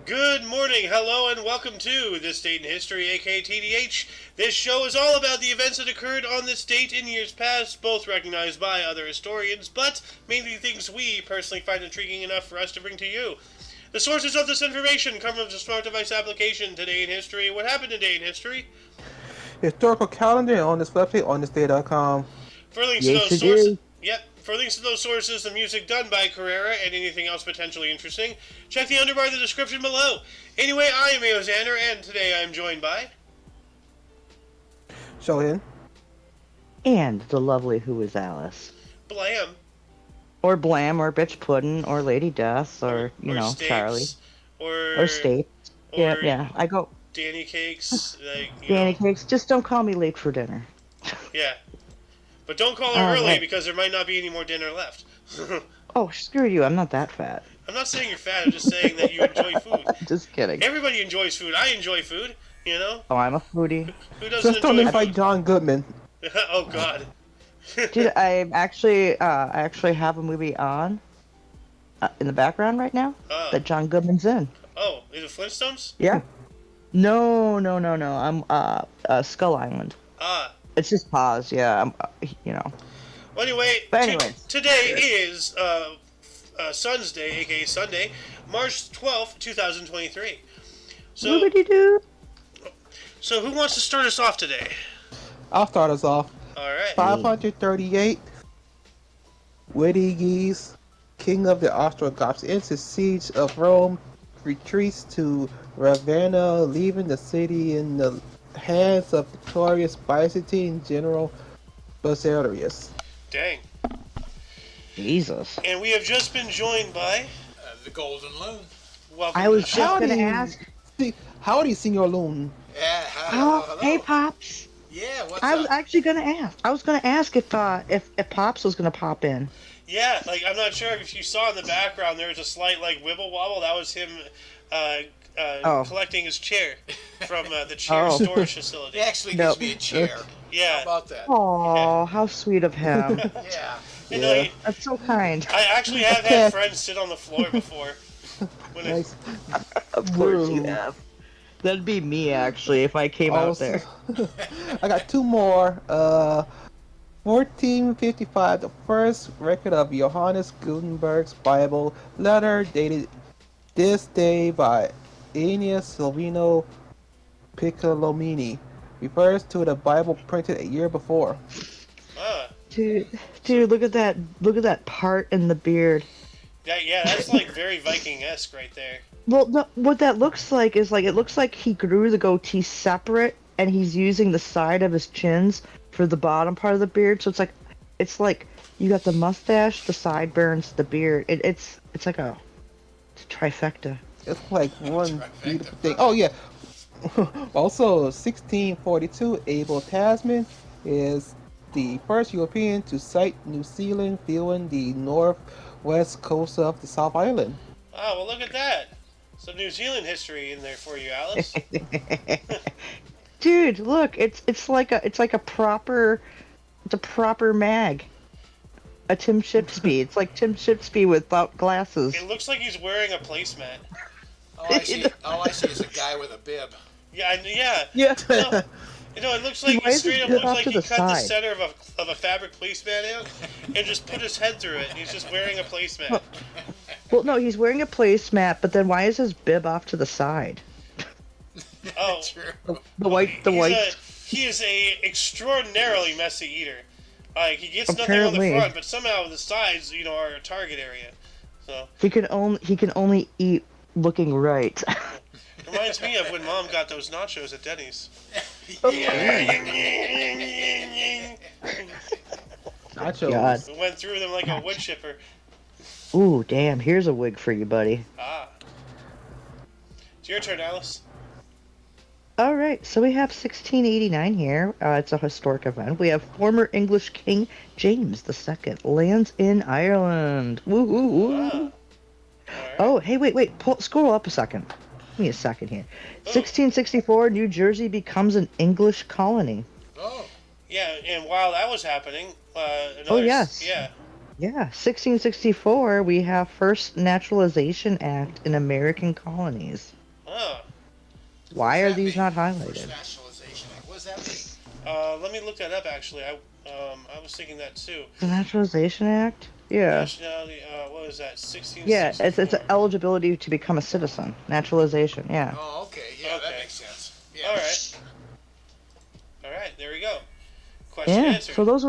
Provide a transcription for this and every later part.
Good morning, hello, and welcome to This Date in History, aka TDH. This show is all about the events that occurred on this date in years past, both recognized by other historians, but mainly things we personally find intriguing enough for us to bring to you. The sources of this information come from the Smart Device application, Today in History. What happened today in history? Historical calendar on this website, on thisday.com. For links to those sources... For links to those sources, the music done by Carrera, and anything else potentially interesting, check the underbar in the description below. Anyway, I am Xander, and today I am joined by... Shohin. And the lovely Who is Alice. Blam. Or Blam, or Bitch Puddin', or Lady Death, or Stapes, Charlie. Or Stapes. Yeah, I go... Danny Cakes. Danny Cakes, just don't call me late for dinner. Yeah. But don't call her early, because there might not be any more dinner left. Oh, screw you. I'm not that fat. I'm not saying you're fat. I'm just saying that you enjoy food. Just kidding. Everybody enjoys food. I enjoy food, you know? Oh, I'm a foodie. Who doesn't just don't invite John Goodman. Oh, God. Dude, I actually have a movie on in the background right now that John Goodman's in. Oh, is it Flintstones? Yeah. No. I'm Skull Island. It's just pause, yeah. Well, anyway, today is Sun's Day, aka Sunday, March 12th, 2023. So who wants to start us off today? I'll start us off. All right. 538. Witiges, king of the Ostrogoths, ends his siege of Rome, retreats to Ravenna, leaving the city in the hands of victorious Byzantine general Basileus. Dang. Jesus. And we have just been joined by the Golden Loon. Welcome I was just going to ask. Howdy, Senor Loon. Yeah. Hello. Hey, Pops. Yeah. What's I up? was actually going to ask. I was going to ask if Pops was going to pop in. Yeah, I'm not sure if you saw in the background there was a slight wibble wobble. That was him collecting his chair from the chair storage facility. He actually gives me a chair. Yeah. How about that? Oh, how sweet of him. Yeah. You know, That's so kind. I actually have had friends sit on the floor before. Nice. Of course you have. That'd be me, actually, if I came out there. I got two more. 1455, the first record of Johannes Gutenberg's Bible letter dated this day by Aeneas Silvino Piccolomini, refers to the Bible printed a year before. Dude, look at that part in the beard. Yeah, that's very Viking-esque right there. Well, no, what that looks like is it looks like he grew the goatee separate, and he's using the side of his chins for the bottom part of the beard. So it's like you got the mustache, the sideburns, the beard. It's a trifecta. It's like one beautiful thing. Oh yeah. Also, 1642, Abel Tasman is the first European to sight New Zealand viewing the northwest coast of the South Island. Oh, well, look at that. Some New Zealand history in there for you, Alice. Dude, look, it's like a proper mag. A Tim Shipsby. It's like Tim Shipsby without glasses. It looks like he's wearing a placemat. All I see is a guy with a bib. Yeah. It looks like Why he is straight up his looks like bib he off to cut the the side? center of a fabric placemat out and just put his head through it. And he's just wearing a placemat. Well, no, he's wearing a placemat, but then why is his bib off to the side? Oh, The white. He is a extraordinarily messy eater. He gets Apparently. nothing on the front, but somehow the sides, are a target area. So He can only eat looking right. reminds me of when Mom got those nachos at Denny's. Nachos. God. We went through them like a wood chipper. Ooh, damn! Here's a wig for you, buddy. It's your turn, Alice. All right, so we have 1689 here. It's a historic event. We have former English King James II lands in Ireland. Woo woo woo. Right. Oh, hey, wait. Scroll up a second. Give me a second here. 1664, New Jersey becomes an English colony. Oh. Yeah, and while that was happening, Oh, yes. Yeah. Yeah, 1664, we have first naturalization act in American colonies. Huh. Why are these not First highlighted? Nationalization Act. What does that mean? Let me look that up. Actually, I was thinking that too. The Naturalization Act? Yeah. Nationality. What was that? Yeah, it's 1664. eligibility to become a citizen. Naturalization, yeah. Oh, okay. Yeah, that Okay. makes sense. Yeah. All right. All right. There we go. Question Yeah. answered. So those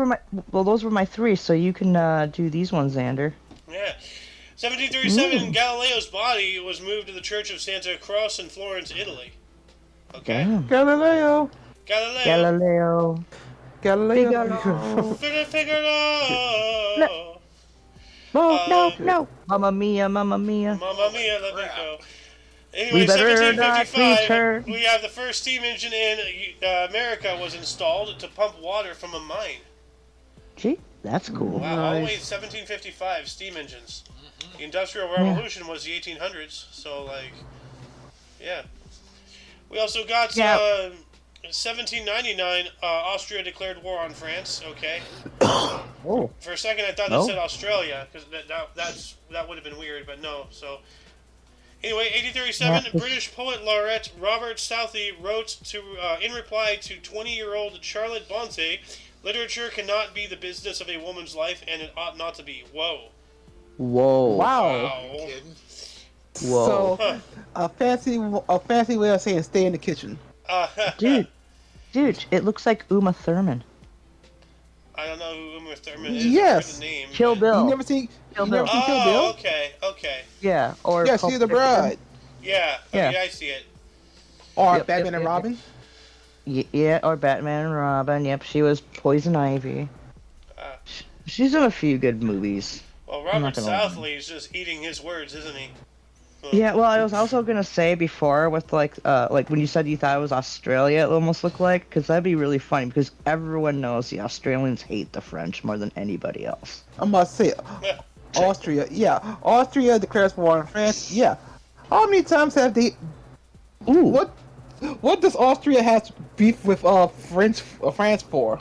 were my three, so you can do these ones, Xander. Yeah. 1737, Galileo's body was moved to the Church of Santa Croce in Florence, Italy. Okay. Damn. Galileo. Galileo. Galileo. Figaro. No. Mamma mia, mamma mia. Mamma mia, let me go. We Anyway, better not 1755, return. we have the first steam engine in America was installed to pump water from a mine. Gee, that's cool. Wow, all the way 1755, steam engines. The Industrial Revolution was the 1800s, so, like, yeah. We also got 1799, Austria declared war on France, okay. Oh. For a second, I thought that said Australia, because that would have been weird, but no, so... Anyway, 1837, British poet laureate Robert Southey wrote in reply to 20-year-old Charlotte Bronte, "Literature cannot be the business of a woman's life, and it ought not to be." Whoa. Wow. Wow. Kidding? Whoa. So a fancy way of saying stay in the kitchen. Dude, it looks like Uma Thurman. I don't know who Uma Thurman is. Yes. I've heard the name, Kill but- Bill. You never seen Kill Kill Oh, Bill? okay. Yeah, or Yeah, Pulp she's the Fiction. bride. Yeah, Yeah. okay, I see it. Or Yep, Batman yep, and yep, Robin. Yeah, or Batman and Robin. Yep, she was Poison Ivy. Uh, She's in a few good movies. Well, I'm Robert not gonna lie. Southey is just eating his words, isn't he? Yeah, well, I was also gonna say before with like when you said you thought it was Australia, it almost looked like, because that'd be really funny because everyone knows the Australians hate the French more than anybody else. I must say, Yeah. Austria. Yeah, Austria declares war on France. Yeah. How many times have they? Ooh, What does Austria have beef with France for?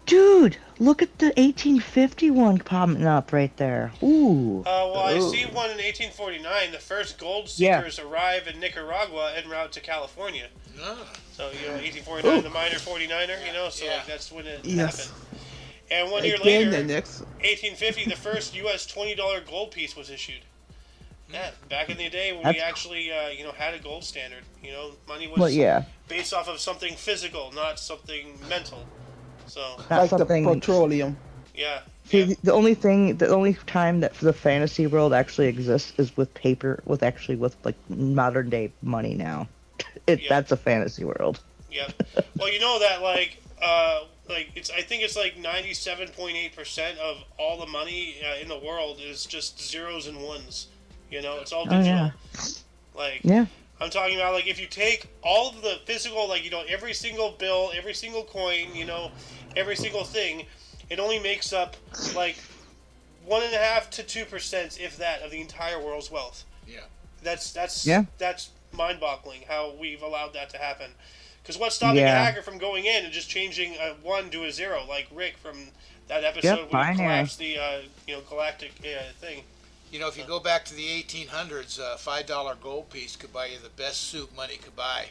dude, look at the 1851 popping up right there. Ooh, Well, I see one in 1849. The first gold seekers arrive in Nicaragua en route to California. Ah. So, 1849, the minor 49er, so Yeah. like, that's when it Yes. happened. And 1 year Again, later, the next. 1850, the first U.S. $20 gold piece was issued. Yeah, back in the day when we That's- actually, had a gold standard. Money was well, yeah, based off of something physical, not something mental. So, not Like something. the petroleum. yeah. See, the only time that the fantasy world actually exists is with paper, with like modern day money now. Yeah. That's a fantasy world. Yep. Well, you know that I think it's like 97.8% of all the money in the world is just zeros and ones. It's all Oh digital. yeah, yeah. I'm talking about if you take all of the physical, every single bill, every single coin, every single thing, it only makes up 1.5 to 2%, if that, of the entire world's wealth. Yeah. That's Yeah. That's mind-boggling how we've allowed that to happen. Because what's stopping a hacker from going in and just changing a 1 to a 0, like Rick from that episode when he binary. collapsed the galactic thing. If you go back to the 1800s, a $5 gold piece could buy you the best soup money could buy.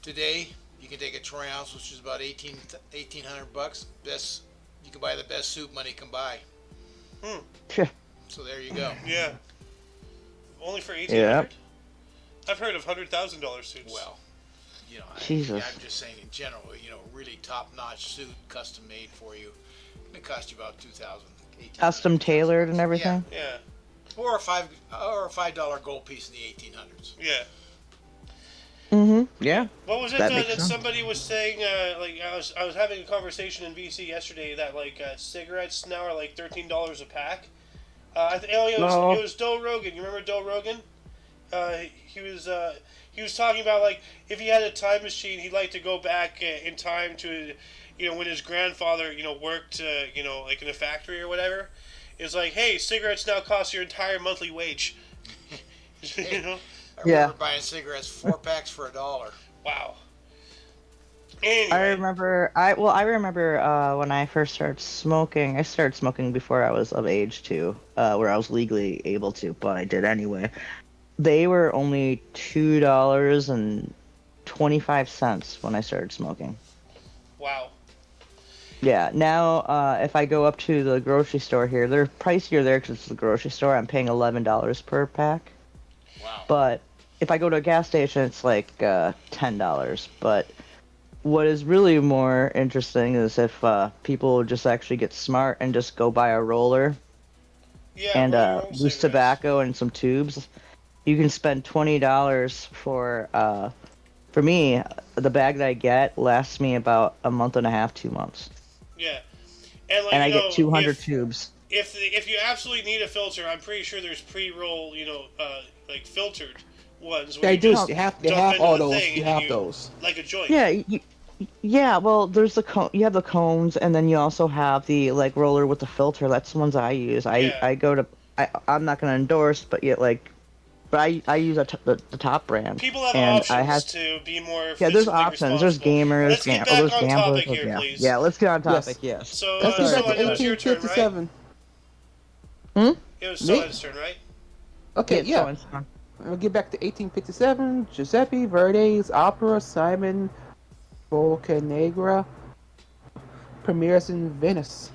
Today, you can take a troy ounce, which is about $1,800. You can buy the best soup money can buy. So there you go. Yeah. Only for 1,800. I've heard of $100,000 suits. Well, Jesus. I'm just saying in general, really top-notch suit, custom made for you. It cost you about $2,000. Custom tailored and everything. Yeah. Or a $5 gold piece in the 1800s. Yeah. Yeah. What was it That that, makes sense. somebody was saying? I was having a conversation in VC yesterday that cigarettes now are like $13 a pack. It was Joe Rogan. You remember Joe Rogan? He was talking about if he had a time machine, he'd like to go back in time to, when his grandfather worked in a factory or whatever. It's like, hey, cigarettes now cost your entire monthly wage. I remember buying cigarettes 4 packs for $1. Wow. Anyway, I remember. I remember when I first started smoking. I started smoking before I was of age too, where I was legally able to, but I did anyway. They were only $2.25 when I started smoking. wow. Yeah. Now, if I go up to the grocery store here, they're pricier there because it's the grocery store. I'm paying $11 per pack. Wow. But if I go to a gas station, it's like $10. But what is really more interesting is if people just actually get smart and just go buy a roller Yeah, and roll your own loose cigarettes. tobacco and some tubes. You can spend $20 for me. The bag that I get lasts me about a month and a half, 2 months, Yeah, and like and I you know, get 200 tubes. if you absolutely need a filter, I'm pretty sure there's pre-roll, like filtered ones. Where They you do. just They have dump into all the those. thing You and have you- those. like a joint. Yeah, yeah. Well, there's you have the cones, and then you also have the like roller with the filter. That's the ones I use. Yeah. I'm not gonna endorse, but I use the top brand. People have and options I have to be more Yeah, there's fiscally options. There's responsible. gamers. Let's get back there's on gamblers. topic here, yeah. please. Yeah, let's get on Yes. topic. Yes. So, Let's get so back I to know it's your turn, right? 1857. It was Me? Sohan's turn, right? Okay, yeah. So it's fun. We'll get back to 1857. Giuseppe Verdi's opera Simon Boccanegra premieres in Venice.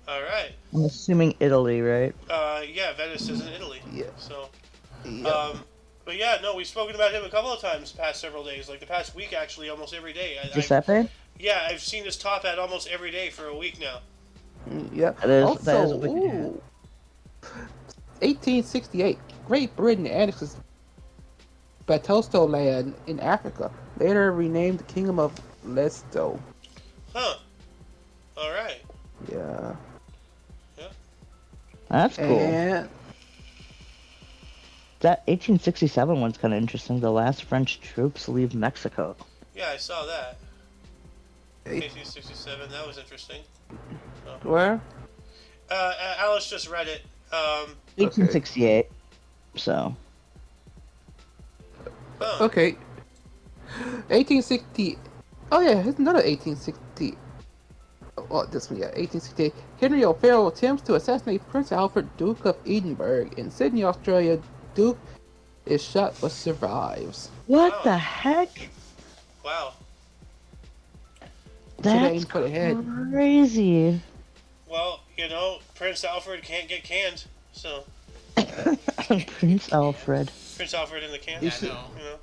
All right. I'm assuming Italy, right? Yeah, Venice is in Italy. Yeah. So, Yeah. but yeah, no, we've spoken about him a couple of times the past several days, like the past week actually, almost every day. Giuseppe. Yeah, I've seen his top ad almost every day for a week now. Yeah. That is Also, a wicked hat. ooh, 1868. Great Britain annexes Batosto land in Africa, later renamed the Kingdom of Lesto. Huh. All right. Yeah. That's cool. And That 1867 one's kind of interesting. The last French troops leave Mexico. Yeah, I saw that. 1867. That was interesting. where? Alice just read it. 1868. So. Huh. Okay. 1860. Oh yeah, here's another 1860. Oh, this one, yeah, 1868. Henry O'Farrell attempts to assassinate Prince Alfred, Duke of Edinburgh, in Sydney, Australia. Duke is shot but survives. What Wow. the heck? Wow. That's aimed for the head. crazy. Well, Prince Alfred can't get canned, so Prince Alfred. Prince Alfred in the can. Yeah, I know. You know,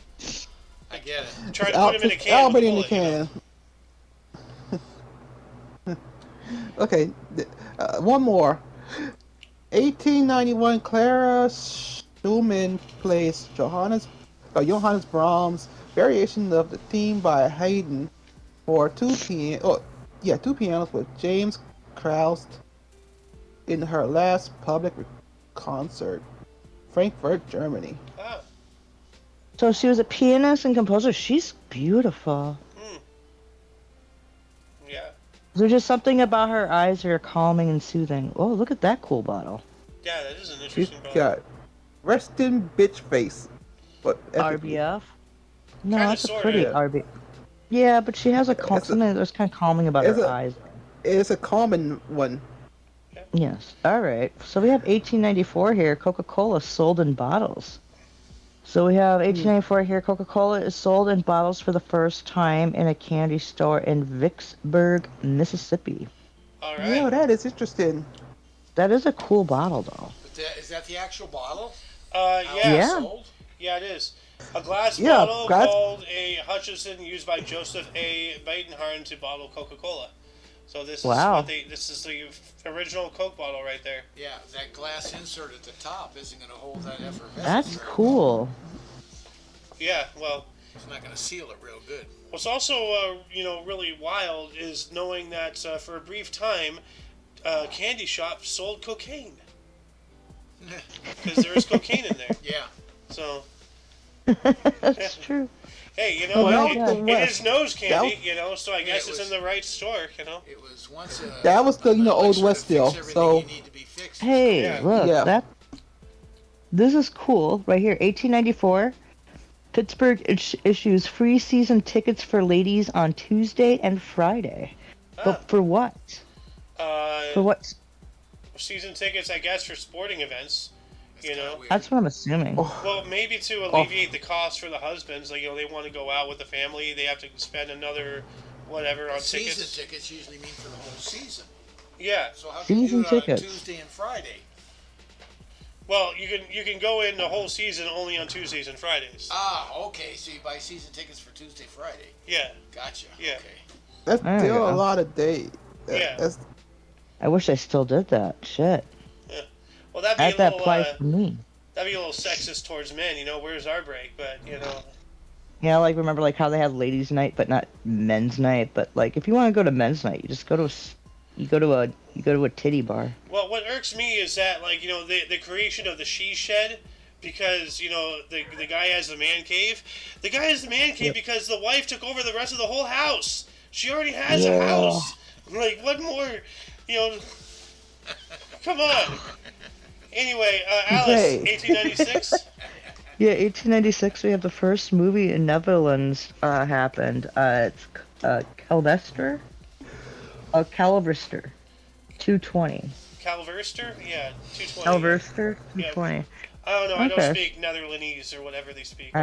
I get it. try to put him in a can. Albert with a in the bullet, you know? can. Okay, one more. 1891, Clara Schumann plays Johannes Brahms' variation of the theme by Haydn for two pianos with James Krause in her last public concert, Frankfurt, Germany. Ah, So she was a pianist and composer. She's beautiful. yeah. There's just something about her eyes that are calming and soothing. Oh, look at that cool bottle. Yeah, that is an She's interesting bottle. got resting bitch face, but ethically. RBF? No, Kinda that's a sorta, pretty yeah. RB. Yeah, but she has something that's kind of calming about It's her a- eyes. It's a common one. Yes. All right. So we have 1894 here. Coca-Cola sold in bottles. So we have 1894 here. Coca-Cola is sold in bottles for the first time in a candy store in Vicksburg, Mississippi. All Yeah, right. that is interesting. That is a cool bottle, though. But is that the actual bottle? Yeah. Yeah. Sold? Yeah, it is. A glass Yeah, bottle glass- called a Hutchinson used by Joseph A. Badenharn to bottle Coca-Cola. So this Wow. this is the original Coke bottle right there. Yeah, that glass insert at the top isn't going to hold that effervescence. That's very well. cool. Yeah, well, It's not going to seal it real good. what's also really wild is knowing that for a brief time, candy shops sold cocaine because there is cocaine in there. Yeah. So That's true. hey, Well, it, the it West- is nose candy, that- so I guess it it's was- in the right store, It was once a. That was the, an Old elixir West to fix deal, everything so- you need to be fixed. Hey, Yeah. look, Yeah. this is cool right here. 1894. Pittsburgh issues free season tickets for ladies on Tuesday and Friday. Ah, But for what? For what? season tickets, I guess, for sporting events. That's You kinda know, weird. That's what I'm assuming. well, maybe to alleviate the cost for the husbands. Like, they want to go out with the family, they have to spend another whatever on Season tickets. tickets usually mean for the whole season. Yeah. So how can you Season do it on a tickets. Tuesday and Friday? Well, you can go in the whole season only on Tuesdays and Fridays. Ah, okay. So you buy season tickets for Tuesday, Friday. Yeah. Gotcha. Yeah. Okay. That's There you still a go. lot of days. Yeah. That's, I wish I still did that. Shit. Well, that'd Add be a that little price for me. that'd be a little sexist towards men. Where's our break? But Yeah, like remember like how they had ladies' night, but not men's night. But like if you want to go to men's night, you just go to a titty bar. well, what irks me is that the creation of the she shed. Because the guy has the man cave. The guy has the man cave because the wife took over the rest of the whole house. She already has a house. Like, what more? Come on. Anyway, Alice, Okay. 1896. Yeah, 1896. We have the first movie in Netherlands happened. It's Calvester, Calverster, 220. Calverster? Yeah, 220. Calverster, 220. I don't know. I don't Okay. speak Netherlandese or whatever they speak.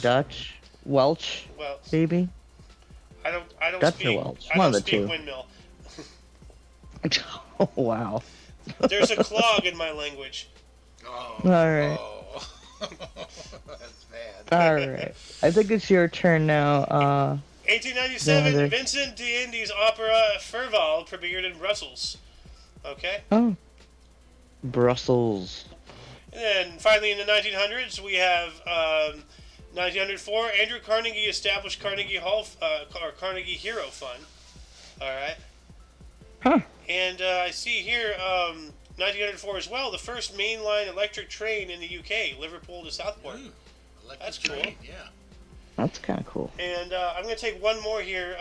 Dutch, Welsh, Well, maybe. I don't Dutch or speak. Welsh? I One don't of the speak two. windmill. Oh wow. There's a clog in my language. Oh. All right. Oh. That's bad. All right. I think it's your turn now. 1897, Xander. Vincent d'Indy's opera Ferval premiered in Brussels. Okay. Oh. Brussels. And then finally in the 1900s, we have 1904, Andrew Carnegie established Carnegie Hall, or Carnegie Hero Fund. All right. Huh. And I see here, 1904 as well, the first mainline electric train in the UK, Liverpool to Southport. Ooh, electric That's cool. train, yeah. That's kind of cool. And I'm going to take one more here.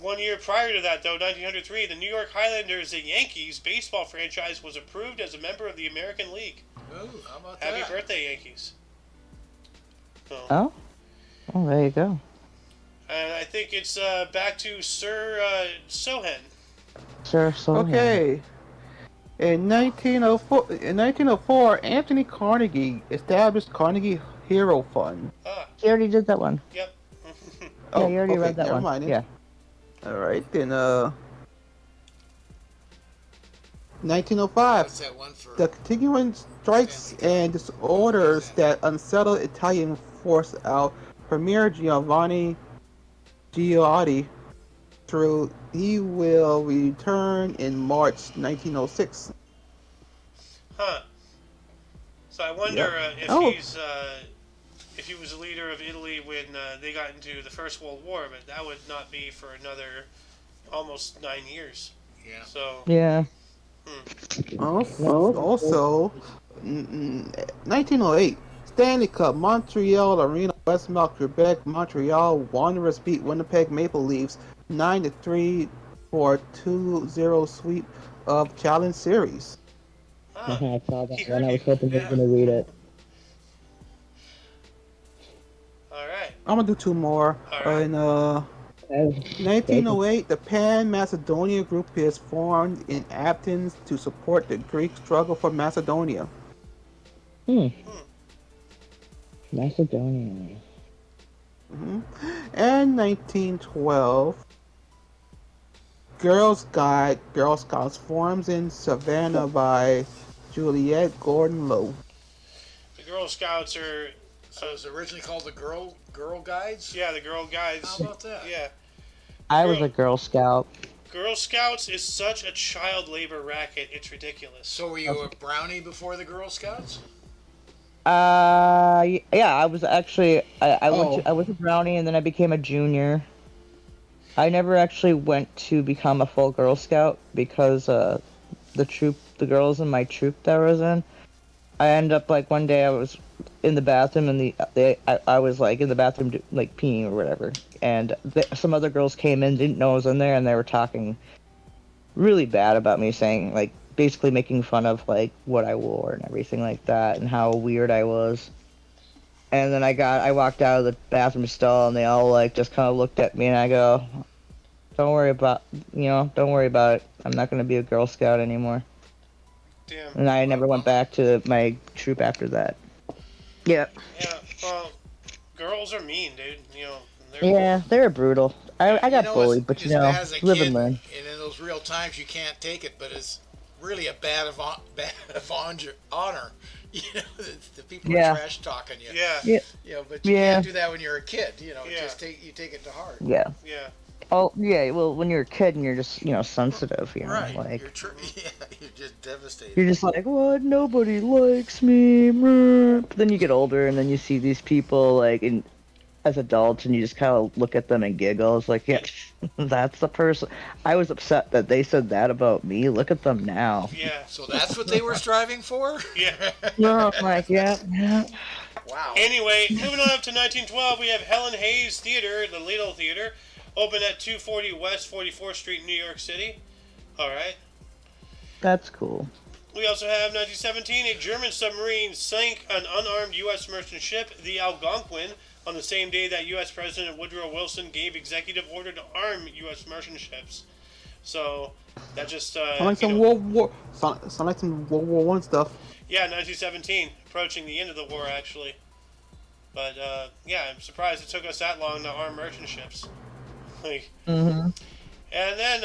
1 year prior to that, though, 1903, the New York Highlanders, the Yankees baseball franchise, was approved as a member of the American League. Ooh, how about Happy that? birthday, Yankees. So, Oh. Oh, there you go. and I think it's back to Sir Sohan. Sure. So. okay. In 1904, Anthony Carnegie established Carnegie Hero Fund. Ah, You already did that one. yep. Yeah, you already okay, read that never one. mind then. Yeah. All right, then. 1905. What's that one for? The continuing strikes and disorders that unsettled Italian force out Premier Giovanni Giotti through. He will return in March 1906. Huh. So I wonder if Oh. if he was a leader of Italy when they got into the First World War, but that would not be for another almost 9 years. Yeah. So Yeah. Also, 1908, Stanley Cup, Montreal Arena, Westmount, Quebec, Montreal Wanderers beat Winnipeg Maple Leafs 9-3 for 2-0 sweep of Challenge Series. ah, I saw that He one. heard I was you. hoping you were gonna read it. all right. I'm gonna do two more. All right. In 1908, the Pan-Macedonia Group is formed in Athens to support the Greek struggle for Macedonia. Macedonia. And 1912, Girl Scouts forms in Savannah by Juliet Gordon Lowe. The Girl Scouts are, So it was originally called the Girl Guides? yeah, the Girl Guides. How about that? Yeah. I was a Girl Scout. Girl Scouts is such a child labor racket, it's ridiculous. So were you a brownie before the Girl Scouts? Yeah, I was actually I was a brownie and then I became a junior. I never actually went to become a full Girl Scout because the girls in my troop that I was in, I ended up like one day I was in the bathroom and I was like in the bathroom like peeing or whatever, and some other girls came in, didn't know I was in there, and they were talking really bad about me, saying like basically making fun of like what I wore and everything like that and how weird I was. And then I walked out of the bathroom stall, and they all like just kind of looked at me, and I go, don't worry about it. I'm not gonna be a Girl Scout anymore. Damn. And I never went back to my troop after that. Yeah. Yeah. Well, girls are mean, dude. You know. Yeah, they were brutal. I got bullied, but as bad as a live kid, and learn. And in those real times, you can't take it, but it's really a bad of honor. You know, the people are trash talking you. Yeah. You know, but you can't do that when you're a kid. You know, Yeah. you take it to heart. Yeah. Yeah. Oh, yeah. Well, when you're a kid and you're just sensitive, Right. like You're just devastated. you're just like, what? Nobody likes me. But then you get older, and then you see these people like as adults, and you just kind of look at them and giggle. It's like, yeah, that's the person. I was upset that they said that about me. Look at them now. Yeah. So that's what they were striving for? Yeah. No, I'm like, yeah. Wow. Anyway, moving on up to 1912, we have Helen Hayes Theater, the Lidl Theater, open at 240 West 44th Street, New York City. All right. That's cool. We also have 1917, a German submarine sank an unarmed U.S. merchant ship, the Algonquin, on the same day that U.S. President Woodrow Wilson gave executive order to arm U.S. merchant ships. So that just Sound like some World War I stuff. Yeah, 1917, approaching the end of the war actually. But yeah, I'm surprised it took us that long to arm merchant ships. Like. Mm-hmm. And then,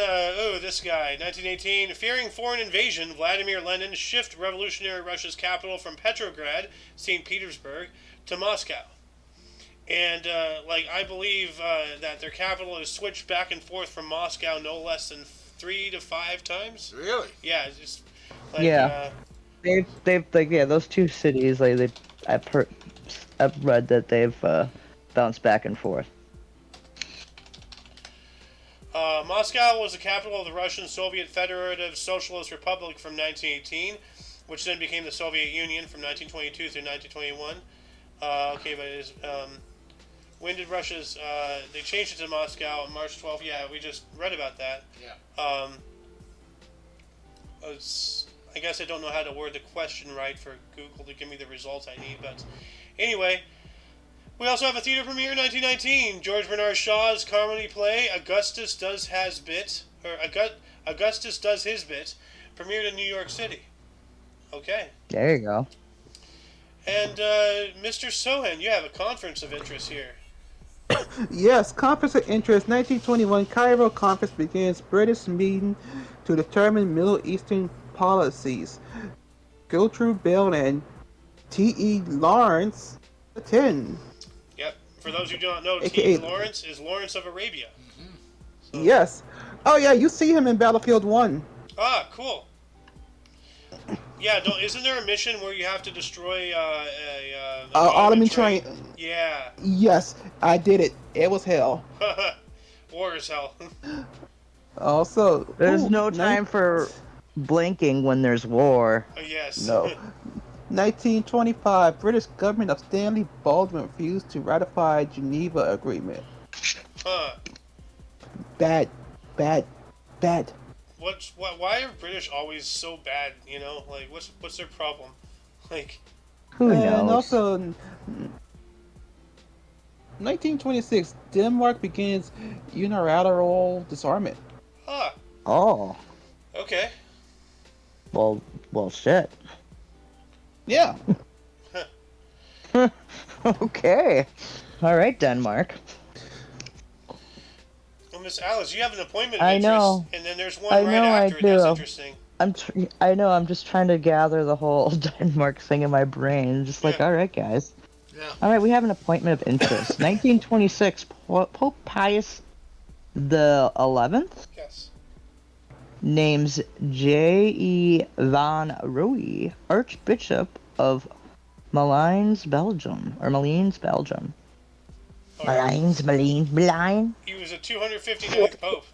this guy, 1918, fearing foreign invasion, Vladimir Lenin shift revolutionary Russia's capital from Petrograd, St. Petersburg, to Moscow. And, I believe that their capital is switched back and forth from Moscow no less than 3 to 5 times. Really? Yeah, it's just, they've those two cities, I've read that they've bounced back and forth. Moscow was the capital of the Russian Soviet Federative Socialist Republic from 1918, which then became the Soviet Union from 1922 through 1921. When did Russia's... they changed it to Moscow on March 12th. Yeah, we just read about that. Yeah. I guess I don't know how to word the question right for Google to give me the results I need, but anyway... We also have a theater premiere in 1919. George Bernard Shaw's comedy play Augustus Does His Bit, premiered in New York City. Okay. There you go. And Mr. Sohan, you have a conference of interest here. Yes, conference of interest. 1921 Cairo conference begins British meeting to determine Middle Eastern policies. Gertrude Bell and T.E. Lawrence attend. Yep. For those who do not know, AKA T.E. Lawrence is Lawrence of Arabia. So. Yes. Oh yeah, you see him in Battlefield 1. Ah, cool. Yeah, isn't there a mission where you have to destroy a Ottoman train? Yeah. Yes, I did it. It was hell. War is hell. Also, There's no time for blinking when there's war. Yes. No. 1925, British government of Stanley Baldwin refused to ratify Geneva Agreement. Huh. Bad. Why are British always so bad? You know, like what's their problem? Like, Who knows? And also, 1926, Denmark begins unilateral disarmament. huh? Oh, Okay. well, shit. Yeah. Okay. All right, Denmark. Well, Miss Alice, you have an appointment of I interest, know. and then there's one I right know I after it that's do. interesting. I know. I'm just trying to gather the whole Denmark thing in my brain. Just like, Yeah. all right, guys. Yeah. All right, we have an appointment of interest. 1926, Pope Pius the 11th Yes. names J.E. van Rooij Archbishop of Malines, Belgium. Malines. He was a 259th pope.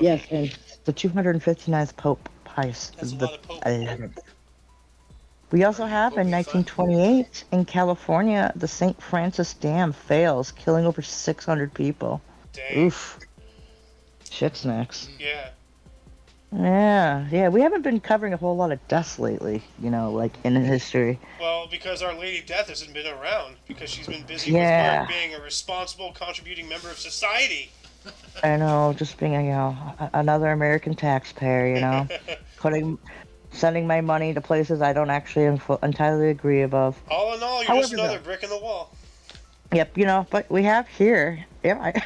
Yes, and the 259th Pope Pius That's a the lot of pope. 11th. We also have in 1928 in California, the St. Francis Dam fails, killing over 600 people. Dang. Oof. Shit snacks. Yeah. Yeah. We haven't been covering a whole lot of deaths lately, like in history. Well, because Our Lady Death hasn't been around, because she's been busy with Yeah. work being a responsible, contributing member of society. I know, just being another American taxpayer, sending my money to places I don't actually entirely agree above. All in all, you're However, just another though- brick in the wall. Yep, but we have here. Yeah.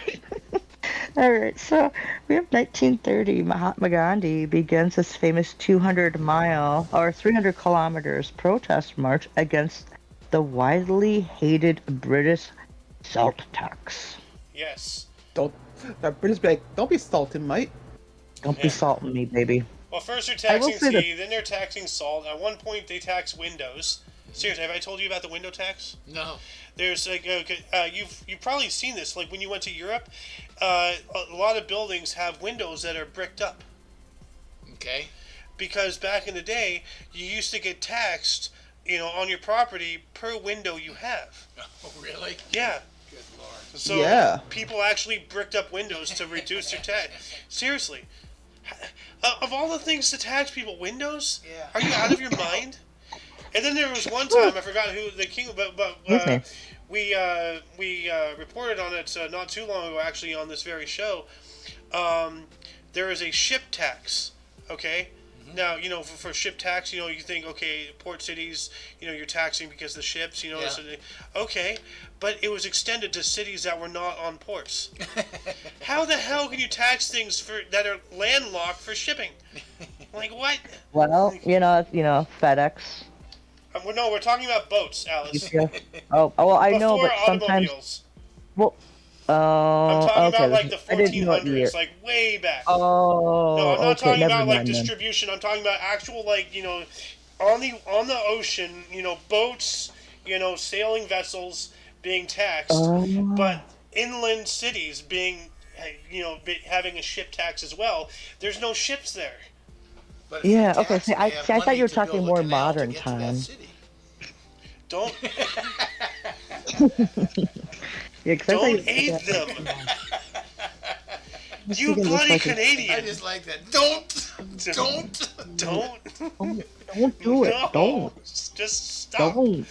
All right, so we have 1930. Mahatma Gandhi begins his famous 200-mile or 300 kilometers protest march against the widely hated British salt tax. Yes. Don't the British be like, don't be salting, mate. Don't be salting me, baby. Well, first they're I will taxing say tea, then they're taxing salt. At one point, they tax windows. Seriously, have I told you about the window tax? No. There's like you've probably seen this. Like when you went to Europe, a lot of buildings have windows that are bricked up. Okay. Because back in the day, you used to get taxed, on your property per window you have. Oh, really? Yeah. Good Lord. So Yeah. people actually bricked up windows to reduce their tax. Seriously. Of all the things to tax people, windows? Yeah. Are you out of your mind? And then there was one time, I forgot who the king, but we reported on it not too long ago, actually, on this very show. There is a ship tax, okay? Now, for ship tax, you think, okay, port cities, you're taxing because the ships, Yeah. so okay, but it was extended to cities that were not on ports. How the hell can you tax things that are landlocked for shipping? Like, what? Well, FedEx. No, we're talking about boats, Alice. Oh, well, I Before know, but sometimes. automobiles. Well, I'm talking okay. about like the I didn't know what year. 1400s, like way back. Oh, No, I'm not okay, talking never about like mind then. distribution. I'm talking about actual on the ocean, boats, sailing vessels being taxed, Oh. but inland cities being, having a ship tax as well. There's no ships there. But if Yeah, you okay, tax see, them, I they have thought money you were to talking build a more canal to modern get to that time. city. Don't Yeah, 'cause I thought don't you- aid them. was You thinking just bloody like a- I Canadian. just like that. Don't. Don't do it. No, Don't. just stop. Don't.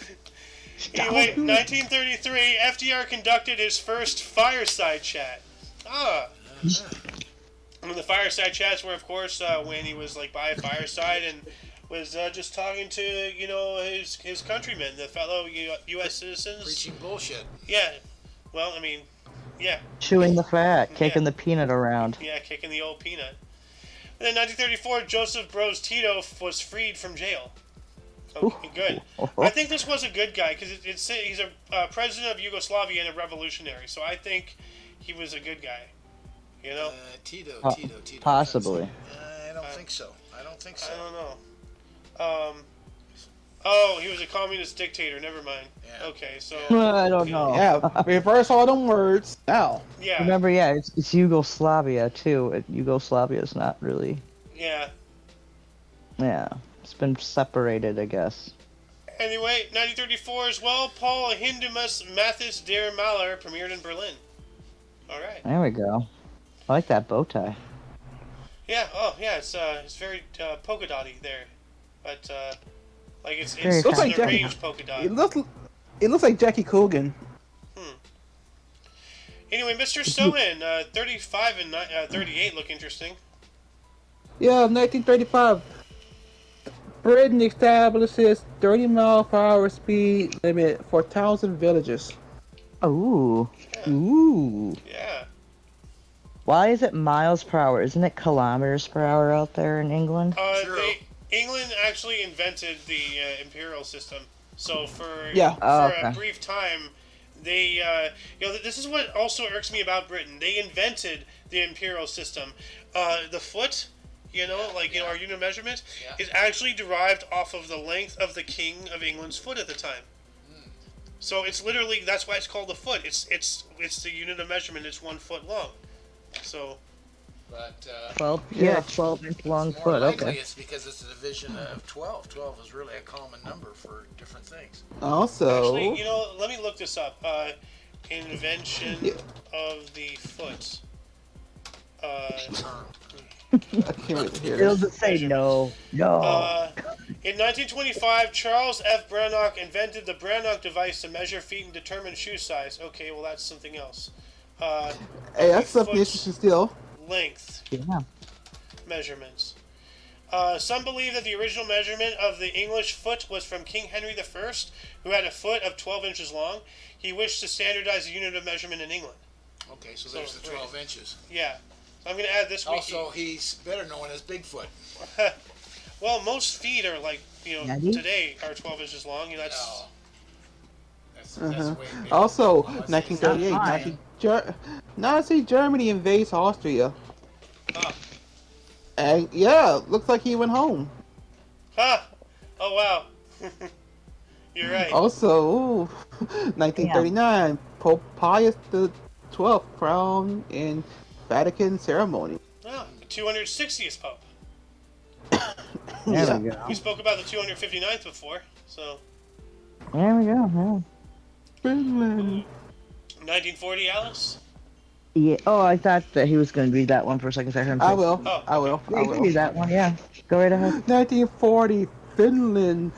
Anyway, 1933, FDR conducted his first fireside chat. And the fireside chats were, of course, when he was like by a fireside and was just talking to his countrymen, the fellow U.S. citizens. Preaching bullshit. Yeah. Well, I mean, yeah, Chewing the fat, kicking the peanut around. yeah, kicking the old peanut. And then 1934, Joseph Broz Tito was freed from jail. Okay, good. I think this was a good guy because he's a president of Yugoslavia and a revolutionary. So I think he was a good guy. Tito. Possibly. I don't think so. I don't I don't know. He was a communist dictator. Never mind. Yeah. Okay, so I don't know. Yeah, reverse all them words now. yeah, Remember, it's Yugoslavia too. Yugoslavia is not really. yeah. Yeah, it's been separated, I guess. Anyway, 1934 as well. Paul Hindemus Mathis der Maler premiered in Berlin. All right. There we go. I like that bow tie. Yeah. Oh, yeah. It's very polka dotty there, but like it's Very it's Looks an like Jackie. arranged polka dot. It looks like Jackie Coogan. Anyway, Mr. Sohan, 35 and 38 look interesting. Yeah, 1935. Britain establishes 30-mile-per-hour speed limit for towns and villages. Ooh. Ooh. Yeah. Why is it miles per hour? Isn't it kilometers per hour out there in England? True. England actually invented the imperial system. So for Oh, a okay. brief time, they this is what also irks me about Britain. They invented the imperial system. The foot, our unit of measurement is actually derived off of the length of the King of England's foot at the time. So it's literally, that's why it's called the foot. It's the unit of measurement. It's 1 foot long. So. But 12-inch long more foot. likely Okay. it's because it's a division of 12. 12 is really a common number for different things. Also, Actually, let me look this up. Invention of the foot. I can't wait to hear It'll this. just say no. No. In 1925, Charles F. Brannock invented the Brannock device to measure feet and determine shoe size. Okay, well that's something else. Hey, that's something Foot interesting still. length Yeah. measurements. Some believe that the original measurement of the English foot was from King Henry I, who had a foot of 12 inches long. He wished to standardize the unit of measurement in England. Okay, so there's the 12 inches. Yeah. So I'm going to add this wiki. Also, he's better known as Bigfoot. Well, most feet are like, Maybe? today are 12 inches long. That's Oh. That's way big. Also, Oh, let's see. 1938, Nazi Germany invades Austria. Huh. And yeah, looks like he went home. Huh. Oh, wow. You're right. Also, 1939, Pope Pius XII crowned in Vatican ceremony. Oh, the 260th Pope. There we go. We spoke about the 259th before, so... There we go. Finland. 1940, Alice? Yeah. Oh, I thought that he was going to read that one for a second. So I heard him I say- will. Oh, I will. Yeah, I you can will. read that one. Yeah. Go right ahead. 1940, Finland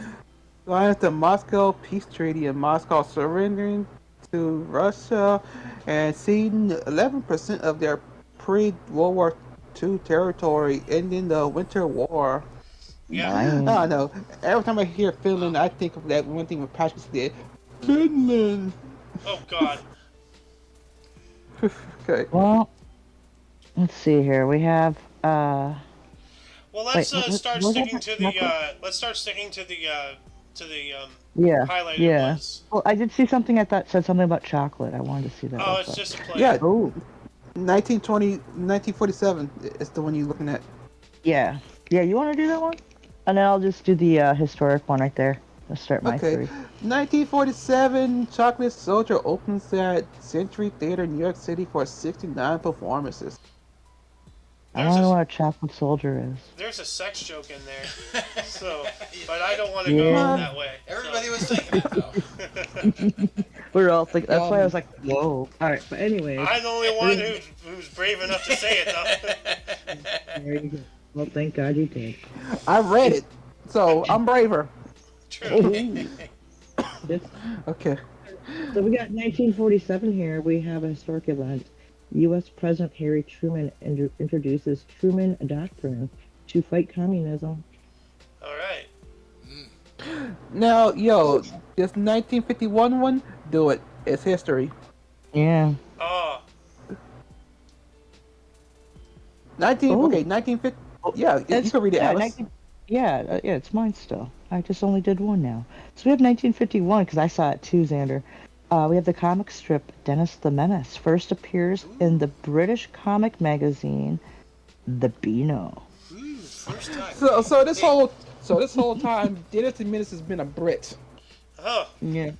signs the Moscow Peace Treaty and Moscow surrendering to Russia and ceding 11% of their pre-World War II territory, ending the Winter War. Yeah. I Nice. don't know. Every time I hear Finland, I think of that one thing with Patrick did. Finland. Oh, God. Okay. Well, let's see here. We have. Well, let's Wait, start what sticking happened? to the. Nothing? Let's start sticking to the Yeah. highlighted Yeah. ones. Well, I did see something I thought said something about chocolate. I wanted to see that. Oh, real it's quick. just a play. Yeah, Oh. 1947 is the one you're looking at. Yeah. Yeah. You want to do that one? And then I'll just do the historic one right there. Let's start my Okay. three. 1947, Chocolate Soldier opens at Century Theater, New York City for 69 performances. I There's want to know a- what a chocolate soldier is. There's a sex joke in there, so, but I don't want to Yeah. go that way. Everybody was thinking it, though. We're all thinking. That's why I was like, whoa. All right. But anyway. I'm the only one who's brave enough to say it, though. There you go. Well, thank God you did. I read it, so I'm braver. True. This- Okay. So we got 1947 here. We have a historic event. U.S. President Harry Truman introduces Truman Doctrine to fight communism. All right. Now, yo, this 1951 one, do it. It's history. Yeah. Oh, 1950. Yeah, you can read it, Alice. Yeah, it's mine still. I just only did one now. So we have 1951 because I saw it too, Xander. We have the comic strip Dennis the Menace. First appears in the British comic magazine, The Beano. Ooh, first time. So this whole time, Dennis the Menace has been a Brit. oh. Yeah.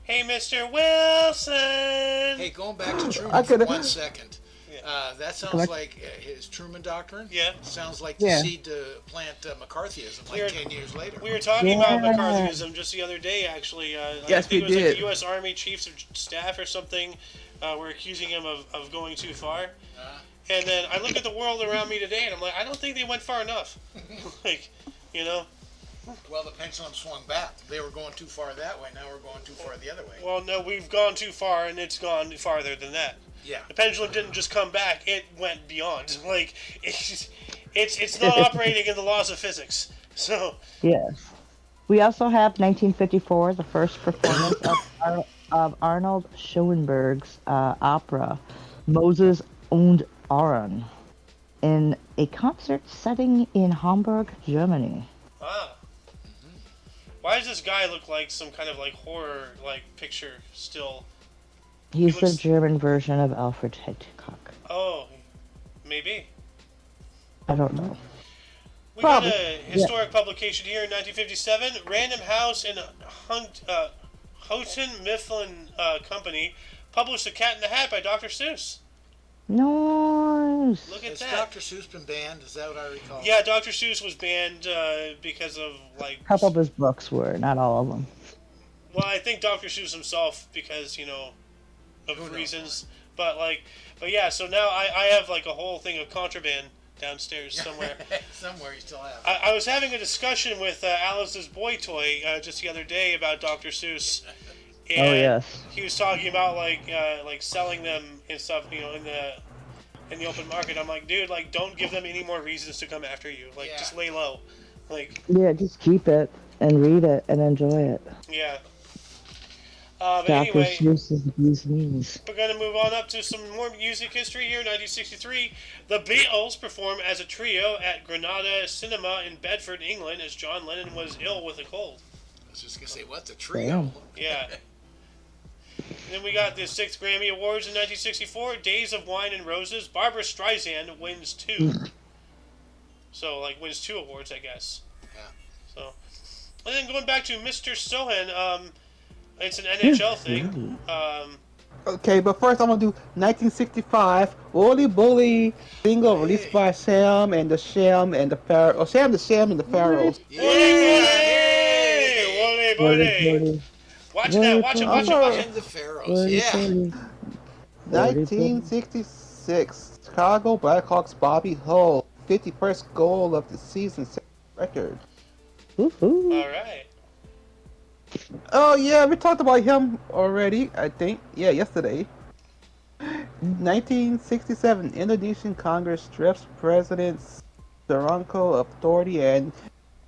Hey, Mr. Wilson. Hey, going back to I Truman for coulda- 1 second. That sounds like his Truman Doctrine. Yeah. Sounds like the Yeah. seed to plant McCarthyism like We're- 10 years later. We were talking about Yeah. McCarthyism just the other day, actually. Yes, I think we it was like did. the U.S. Army Chiefs of Staff or something were accusing him of going too far. And then I look at the world around me today, and I'm like, I don't think they went far enough. Like, you know? Well, the pendulum swung back. They were going too far that way. Now we're going too far the other way. Well, no, we've gone too far, and it's gone farther than that. Yeah. The pendulum didn't just come back; it went beyond. Like, it's not operating in the laws of physics. So, Yes. We also have 1954, the first performance of Arnold Schoenberg's opera, Moses und Aaron, in a concert setting in Hamburg, Germany. ah. Why does this guy look like some kind of like horror like picture still? He's He the looks- German version of Alfred Hitchcock. Oh, maybe. I don't know. We got Probably, a historic publication here in 1957. Random House and Houghton Mifflin Company published The Cat in the Hat by Dr. Seuss. Nice. Look at Has that. Dr. Seuss been banned? Is that what I recall? Yeah, Dr. Seuss was banned because of like. A couple of his books were, not all of them. Well, I think Dr. Seuss himself because Who of knows? reasons. But yeah. So now I have like a whole thing of contraband downstairs somewhere. Somewhere you still have. I was having a discussion with Alice's boy toy just the other day about Dr. Seuss. And Oh, yes. he was talking about like selling them and stuff, in the open market. I'm like, dude, like, don't give them any more reasons to come after you. Like, just lay low. Like, Yeah, just keep it and read it and enjoy it. yeah. But Dr. anyway, Seuss's Bee's Knees. we're going to move on up to some more music history here. 1963, the Beatles perform as a trio at Granada Cinema in Bedford, England, as John Lennon was ill with a cold. I was just going to say, what, the trio? Yeah. And then we got the 6th Grammy Awards in 1964, Days of Wine and Roses. Barbara Streisand wins 2. So, like, wins 2 awards, I guess. Yeah. So, and then going back to Mr. Sohan, it's an NHL thing. Okay, but first I'm gonna do 1965 Wooly Bully single released by Sham and the Sham and the Pharaoh. Oh, Sham, the Sham and the Pharaohs. Yeah. Wole Bole! Watch that, watch it. And the Pharaohs. Yeah. 1966 Chicago Blackhawks Bobby Hull 51st goal of the season, set record. Woohoo. All right. Oh yeah, we talked about him already, I think. Yeah, yesterday. 1967 Indonesian Congress strips President Suharto of authority and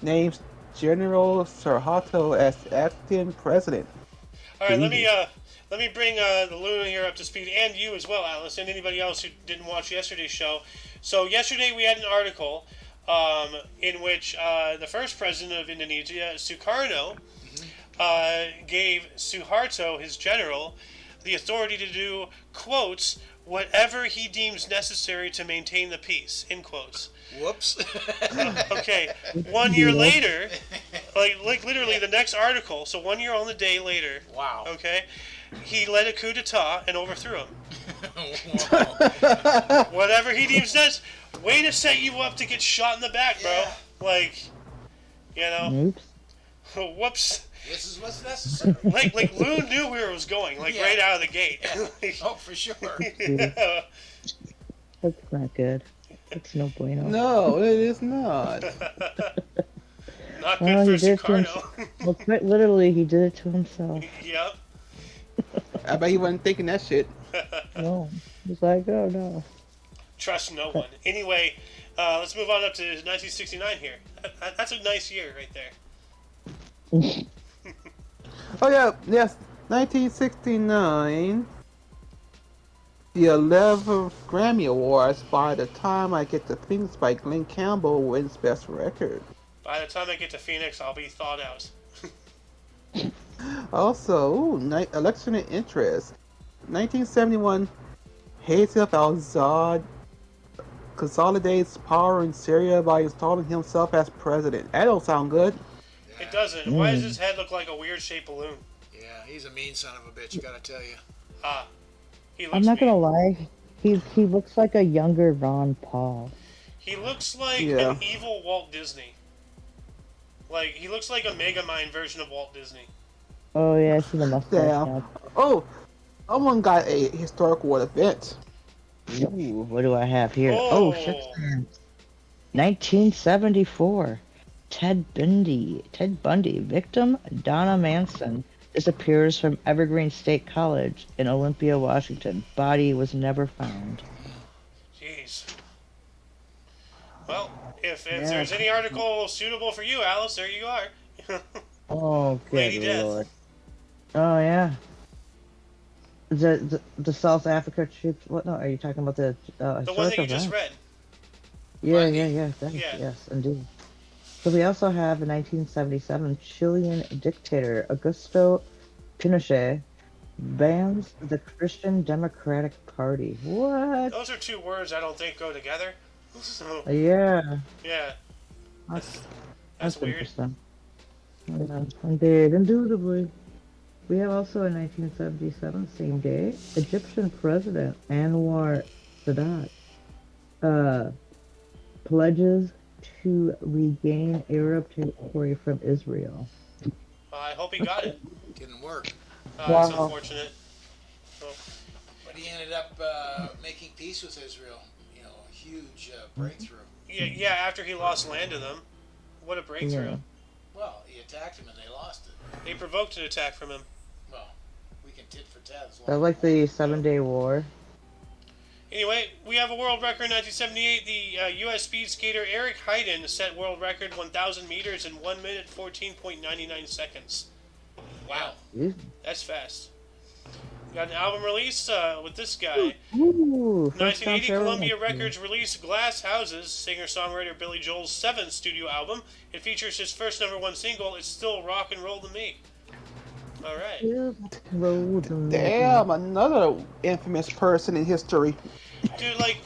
names General Suharto as acting president. All right, let me bring the Luna here up to speed, and you as well, Alice, and anybody else who didn't watch yesterday's show. So yesterday we had an article in which the first president of Indonesia, Sukarno, gave Suharto, his general, the authority to do, quotes, whatever he deems necessary to maintain the peace, end quotes. Whoops. Okay, 1 year later, like literally the next article, so 1 year on the day later, Wow. okay, he led a coup d'etat and overthrew him. Wow. Whatever he deems necessary. Way to set you up to get shot in the back, bro. Yeah. Like, Oops. whoops. This is what's necessary. Like Lou knew where it was going, like right out of the gate. Oh, for sure. That's not good. That's no bueno. No, it is not. Not good Well, for he did it to Sukarno. Well, quite literally, he did it to himself. Yep. I bet he wasn't thinking that shit. No. He's like, oh no. Trust no one. Anyway, let's move on up to 1969 here. That's a nice year right there. Oh yeah, yes, 1969. The 11th Grammy Awards. By the time I get to Phoenix by Glenn Campbell wins Best Record. By the time I get to Phoenix, I'll be thawed out. Also, election of interest. 1971, Haytham al-Assad consolidates power in Syria by installing himself as president. That don't sound good. It doesn't. Why does his head look like a weird-shaped balloon? Yeah, he's a mean son of a bitch, I gotta tell you. He looks I'm not mean. gonna lie. He looks like a younger Ron Paul. He looks like Yeah. an evil Walt Disney. Like, he looks like a Megamind version of Walt Disney. Oh yeah, I see the mustache Yeah. now. Oh, someone got a historical event. Ooh, what do I have here? Oh. Oh, shit. 1974. Ted Bundy, victim Donna Manson, disappears from Evergreen State College in Olympia, Washington. Body was never found. Jeez. Well, if there's any article suitable for you, Alice, there you are. Oh, good Lady Death. lord. Oh yeah. The South Africa troops. What? No, are you talking about the? The one that you just read. Yeah, Right. yeah. Thanks. Yeah. Yes, indeed. So we also have in 1977 Chilean dictator Augusto Pinochet bans the Christian Democratic Party. What? Those are two words I don't think go together. So, Yeah. yeah, That's that's weird. interesting. Yeah, indeed, indubitably. We have also in 1977, same day, Egyptian President Anwar Sadat pledges to regain Arab territory from Israel. I hope he got it. Didn't work. That's Wow. unfortunate. So, But he ended up making peace with Israel. You know, huge breakthrough. Yeah, after he lost land to them. What a breakthrough. Yeah. Well, he attacked him and they lost it. They provoked an attack from him. Well, we can tit for tat as That long was like the 7-Day War. Anyway, we have a world record in 1978. The U.S. speed skater Eric Heiden set world record 1,000 meters in 1 minute 14.99 seconds. Wow, Ooh. that's fast. Got an album release with this guy. Ooh, first 1980, concert Columbia ever. Records released Glass Houses, singer-songwriter Billy Joel's 7th studio album. It features his first #1 single, It's Still Rock and Roll to Me. All right. Damn, another infamous person in history. Dude, like,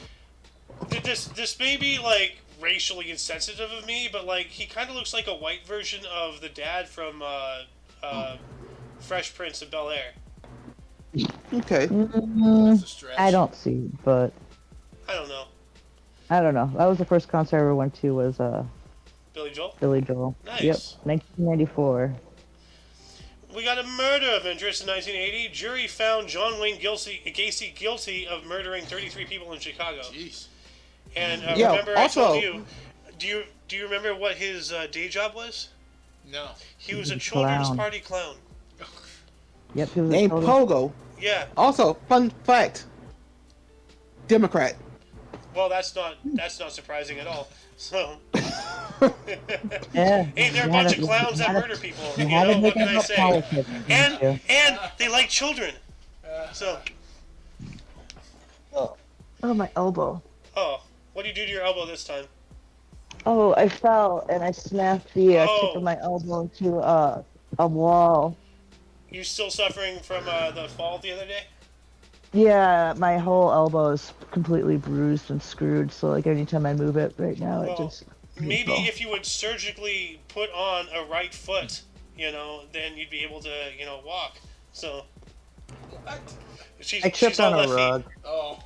this may be, like, racially insensitive of me, but, like, he kind of looks like a white version of the dad from Fresh Prince of Bel-Air. Okay. That's a stretch. I don't see, but I don't know. I don't know. That was the first concert I ever went to. Was Billy Joel? Billy Joel. Nice. Yep, 1994. We got a murder of interest in 1980. Jury found John Wayne Gacy guilty of murdering 33 people in Chicago. Jeez. And Yeah, remember, also- I told you. Do you remember what his day job was? No. He was a He's a children's clown. party clown. Yep, he was a Named total- Pogo. Yeah. Also, fun fact. Democrat. Well, that's not surprising at all. So, Yeah. hey, they're a you bunch had of to- clowns that had to- murder people. You You had know to what make can it I about say? politics. didn't you? And they like children. So, Oh, my elbow. oh, what do you do to your elbow this time? Oh, I fell and I snapped the Oh. tip of my elbow into a wall. You still suffering from the fall the other day? Yeah, my whole elbow is completely bruised and screwed. So like anytime I move it right now, it Well, just maybe if you would surgically put on a right foot, then you'd be able to, walk. So What? she's I tripped she's on a left feet. rug. Oh.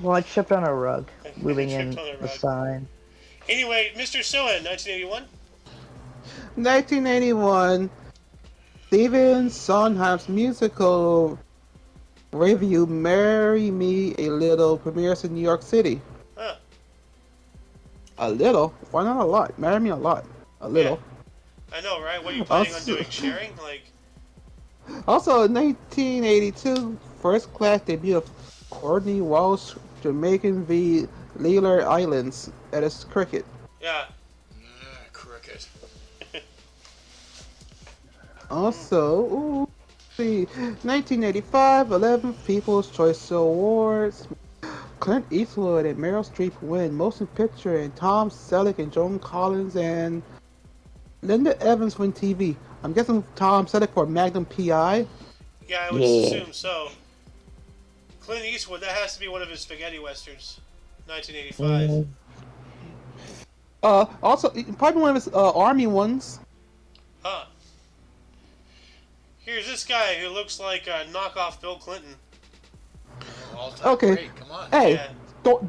Well, I tripped on a rug moving in Tripped on a the rug. sign. Anyway, Mr. Sohan, 1981. 1981. Stephen Sondheim's musical review "Marry Me a Little" premieres in New York City. Huh. A little? Why not a lot? Marry me a lot. A little. I know, right? What are you planning on Also- doing? Sharing? Like, Also, in 1982, first class debut of Courtney Walsh, Jamaican v. Leeward Islands at its cricket. yeah. Crooked. Also, see, 1985, 11 People's Choice Awards. Clint Eastwood and Meryl Streep win Motion Picture, and Tom Selleck and Joan Collins and Linda Evans win TV. I'm guessing Tom Selleck for Magnum P.I. Yeah, I would assume so. Clint Eastwood, that has to be one of his spaghetti westerns. 1985. Also, probably one of his Army ones. Huh. Here's this guy who looks like a knockoff Bill Clinton. All-time Okay. great. Come on. Hey, Yeah.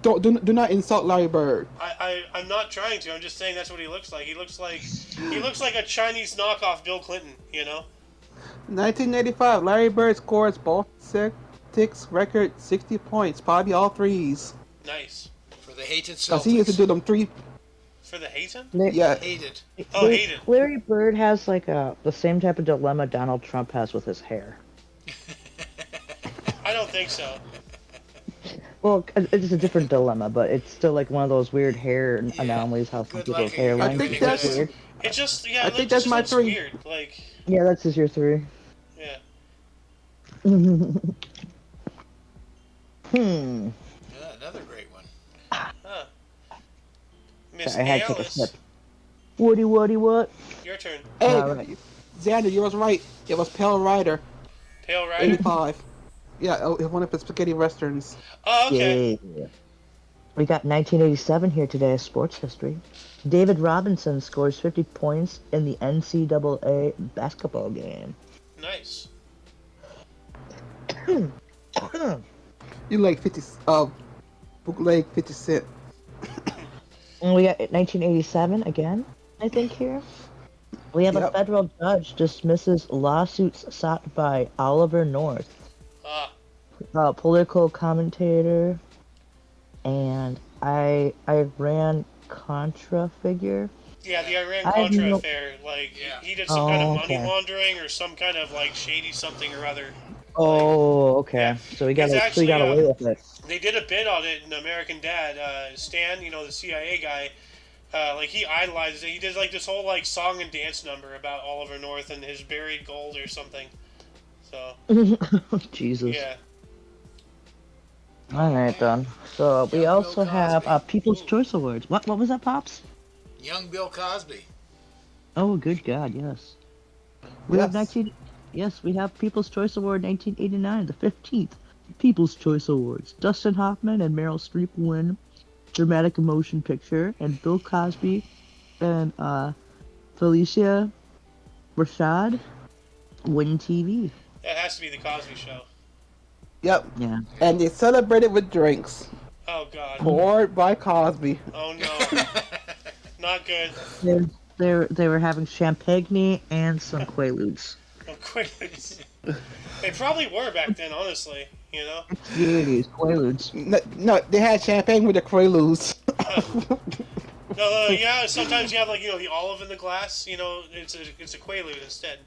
do not insult Larry Bird. I'm not trying to. I'm just saying that's what he looks like. He looks like a Chinese knockoff Bill Clinton. 1985, Larry Bird scores Boston Celtics record 60 points, probably all threes. Nice. For the hated Cause he used to Celtics. do them three. For the Hayton? Yeah. Hated. Oh, hated. Larry Bird has like the same type of dilemma Donald Trump has with his hair. I don't think so. Well, it's a different dilemma, but it's still like one of those weird hair anomalies. How some Good people's luck. hairlines I think are that's- weird. It just I think that's my looks three. weird. Like, Yeah, that's just your three. yeah. Hmm. Yeah, another great one. Huh. Miss I had to take a Alice, sip. Woody, what? your turn. Hey, Alright. Xander, you was right. It was Pale Rider, Pale Rider. 85. Yeah, it was one of his spaghetti westerns. Oh, okay. Yeah. We got 1987 here today as sports history. David Robinson scores 50 points in the NCAA basketball game. Nice. You like 50, bootleg 50 Cent. And we got 1987 again, I think, here. We have a Yep. federal judge dismisses lawsuits sought by Oliver North, Ah, a political commentator. and I ran Contra figure. Yeah, the Iran I have Contra no- affair. Like Yeah. he did some kind of Oh, money okay. laundering or some kind of like shady something or other. Oh, okay. Yeah. So he He's got actually away with it. they did a bit on it in American Dad. Stan, the CIA guy, like he idolizes it. He did like this whole like song and dance number about Oliver North and his buried gold or something. So Jesus. yeah, All right then. So we Young also Bill have Cosby. People's Ooh. Choice Awards. What was that, Pops? Young Bill Cosby. Oh, good God, yes. We have Yes. we have People's Choice Award 1989, the 15th People's Choice Awards. Dustin Hoffman and Meryl Streep win Dramatic Emotion Picture, and Bill Cosby and Felicia Rashad win TV. that has to be the Cosby Show. Yep. Yeah. And they celebrated with drinks Oh God. poured by Cosby. Oh no. Not good. They were having champagne and some Quaaludes. Oh, quick. They probably were back then, honestly. Jeez, Quaaludes. No, they had champagne with the Quaaludes. No, yeah. Sometimes you have like the olive in the glass. It's a Quaalude instead.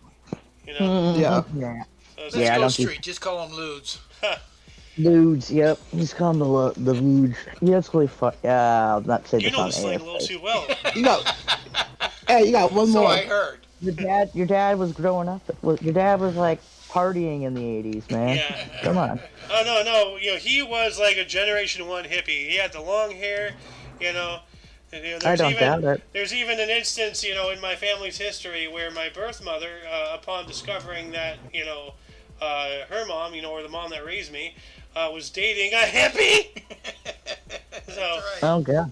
Yeah. Yeah. So it's Let's Yeah, I go don't street. Just call them lewds. Ludes, yep. He's calling the Ludes. Yeah, it's really fun. Yeah, I'll not say you this know on the slang air. a little too well. You got. Hey, you got one So more. I heard. Your dad was growing up. Your dad was like partying in the 80s, man. Yeah. Come on. Oh no. He was like a Generation One hippie. He had the long hair. I don't doubt it. There's even an instance, in my family's history where my birth mother, upon discovering that, her mom, or the mom that raised me, was dating a hippie. So, Right. Oh, God.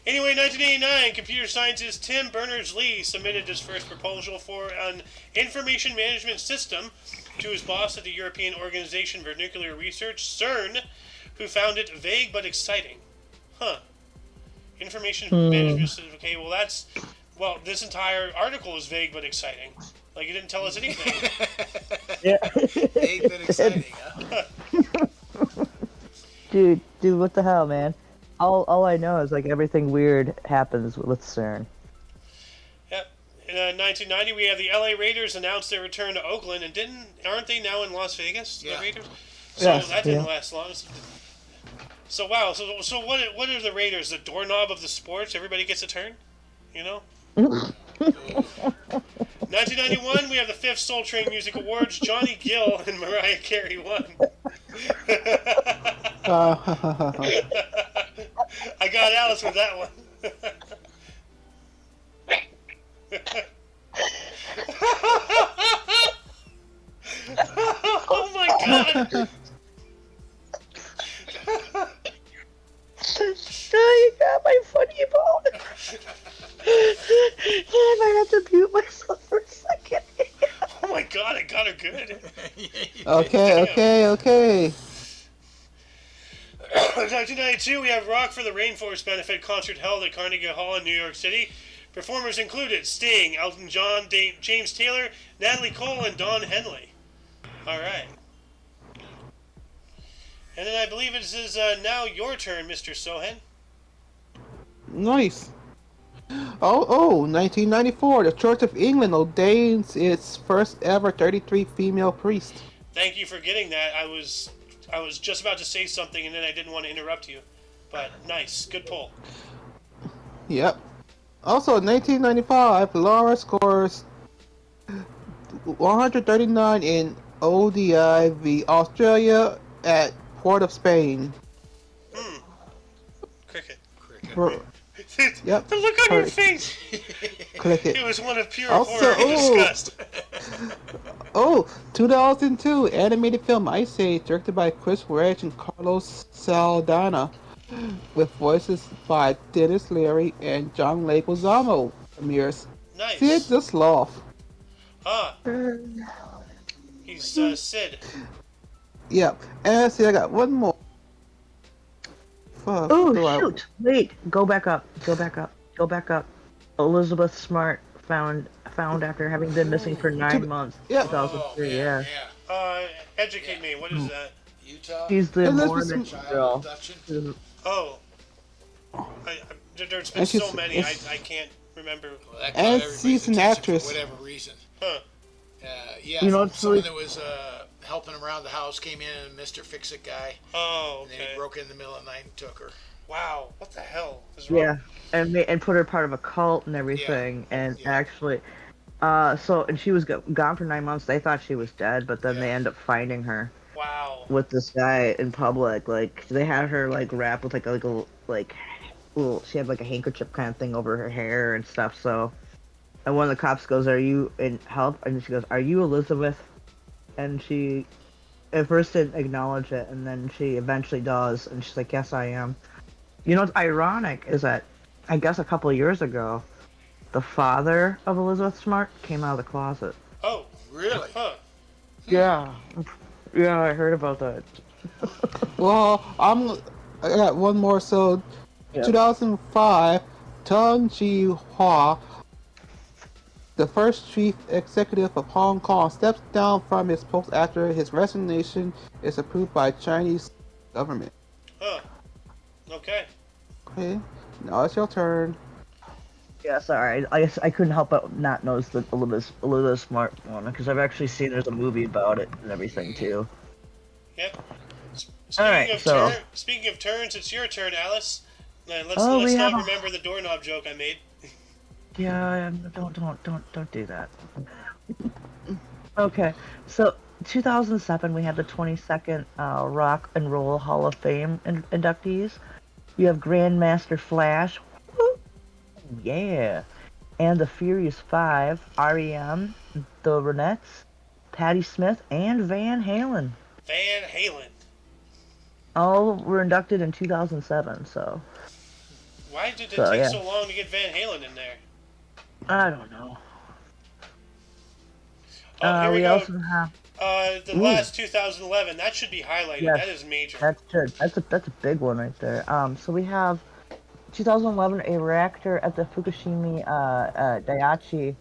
anyway, 1989, computer scientist Tim Berners-Lee submitted his first proposal for an information management system to his boss at the European Organization for Nuclear Research, CERN, who found it vague but exciting. Huh. Information management system. Okay, well, this entire article is vague but exciting. Like, it didn't tell us anything. Yeah. Ain't that exciting, huh? Dude, what the hell, man? All I know is like everything weird happens with CERN. Yep. In 1990, we have the LA Raiders announce their return to Oakland, and aren't they now in Las Vegas? Yeah. The Raiders. So Yes, that didn't yeah. last long. So wow. So what are the Raiders? The doorknob of the sports? Everybody gets a turn. 1991, we have the 5th Soul Train Music Awards. Johnny Gill and Mariah Carey won. I got Alice with that one. Oh my God! Oh, you got my funny bone. I might have to mute myself for a second. Oh my God! I got her good. Okay. 1992, we have Rock for the Rainforest benefit concert held at Carnegie Hall in New York City. Performers included Sting, Elton John, James Taylor, Natalie Cole, and Don Henley. All right. And then I believe it is now your turn, Mr. Sohan. Nice. 1994. The Church of England ordains its first ever 33 female priest. Thank you for getting that. I was just about to say something, and then I didn't want to interrupt you. But nice. Good pull. Yep. Also, 1995, Laura scores 139 in ODI v Australia at Port of Spain. Cricket. Bro- Yep. The look on your Cricket. face. Click it. It was one of pure Also- horror and disgust. 2002 animated film Ice Age, directed by Chris Wedge and Carlos Saldana, with voices by Dennis Leary and John Leguizamo. Premieres. Nice. Sid the Sloth. Ah. He's Sid. Yep. And see, I got one more. Fuck. Oh, do I- shoot. Wait. Go back up. Elizabeth Smart found after having been missing for 9 months. Yeah. 2003, yeah. Educate me. What is that? Utah. She's the Elizabeth Mormon Smart. Child girl. abduction. Oh, there's been And so many. I can't remember. Well, that And caught everybody's she's an attention actress. for whatever reason. Huh. Yeah, You know, from it's someone really- that was helping around the house came in and Mr. Fix-It guy, Oh, and then okay. he broke in the middle of the night and took her. Wow. What the hell is wrong? Yeah, and put her part of a cult and everything, and Yeah. actually, and she was gone for 9 months. They thought she was dead, but then they Yeah. end up finding her Wow. with this guy in public. Like they had her like wrapped with she had like a handkerchief kind of thing over her hair and stuff. So, and one of the cops goes, "Are you in help?" And she goes, "Are you Elizabeth?" And she at first didn't acknowledge it, and then she eventually does, and she's like, "Yes, I am." You know what's ironic is that I guess a couple of years ago, the father of Elizabeth Smart came out of the closet. Oh, Really? huh. Yeah, yeah, I heard about that. Well, I got one more. So, Yeah. 2005, Tang Ji-hua, the first chief executive of Hong Kong, steps down from his post after his resignation is approved by Chinese government. Huh. Okay. Okay, now it's your turn. Yeah, sorry. I guess I couldn't help but not notice the Elizabeth Smart one because I've actually seen there's a movie about it and everything too. Yep. Alright, so- Speaking of turns, it's your turn, Alice. Let's Oh, we not have a- remember the doorknob joke I made. Yeah, don't do that. Okay, so 2007 we have the 22nd Rock and Roll Hall of Fame inductees. You have Grandmaster Flash, woo, yeah, and the Furious Five, REM, the Ronettes, Patti Smith, and Van Halen. Van Halen. All were inducted in 2007. So Why did it So, take yeah. so long to get Van Halen in there? I don't know. Oh, here we we go. also have The Ooh. last 2011. That should be highlighted. Yes. That is major. that's good. That's a big one right there. So we have 2011 a reactor at the Fukushima Daiichi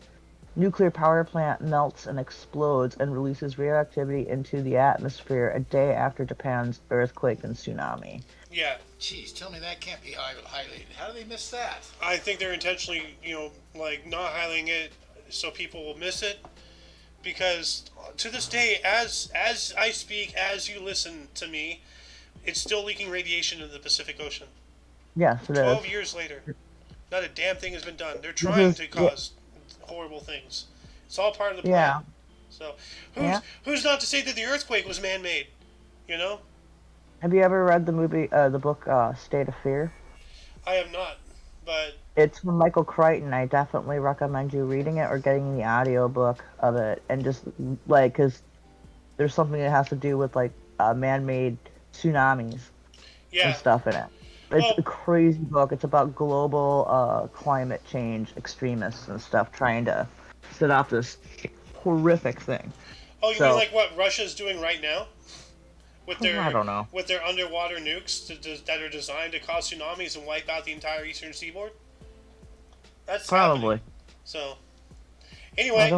nuclear power plant melts and explodes and releases radioactivity into the atmosphere a day after Japan's earthquake and tsunami. Yeah. Jeez, tell me that can't be highlighted. How do they miss that? I think they're intentionally, not highlighting it so people will miss it. Because to this day, as I speak, as you listen to me, it's still leaking radiation into the Pacific Ocean. Yes, it is. 12 years later, not a damn thing has been done. They're trying to cause horrible things. It's all part of the plan. Yeah. So, Yeah. who's not to say that the earthquake was man-made? You know? Have you ever read the book State of Fear? I have not, but It's from Michael Crichton. I definitely recommend you reading it or getting the audio book of it, and just because there's something that has to do with man-made tsunamis yeah. and stuff in it. It's Well- a crazy book. It's about global climate change extremists and stuff trying to set off this horrific thing. Oh, you So- mean like what Russia's doing right now? With their I don't know. With their underwater nukes that are designed to cause tsunamis and wipe out the entire eastern seaboard? That's Probably. happening. So, anyway,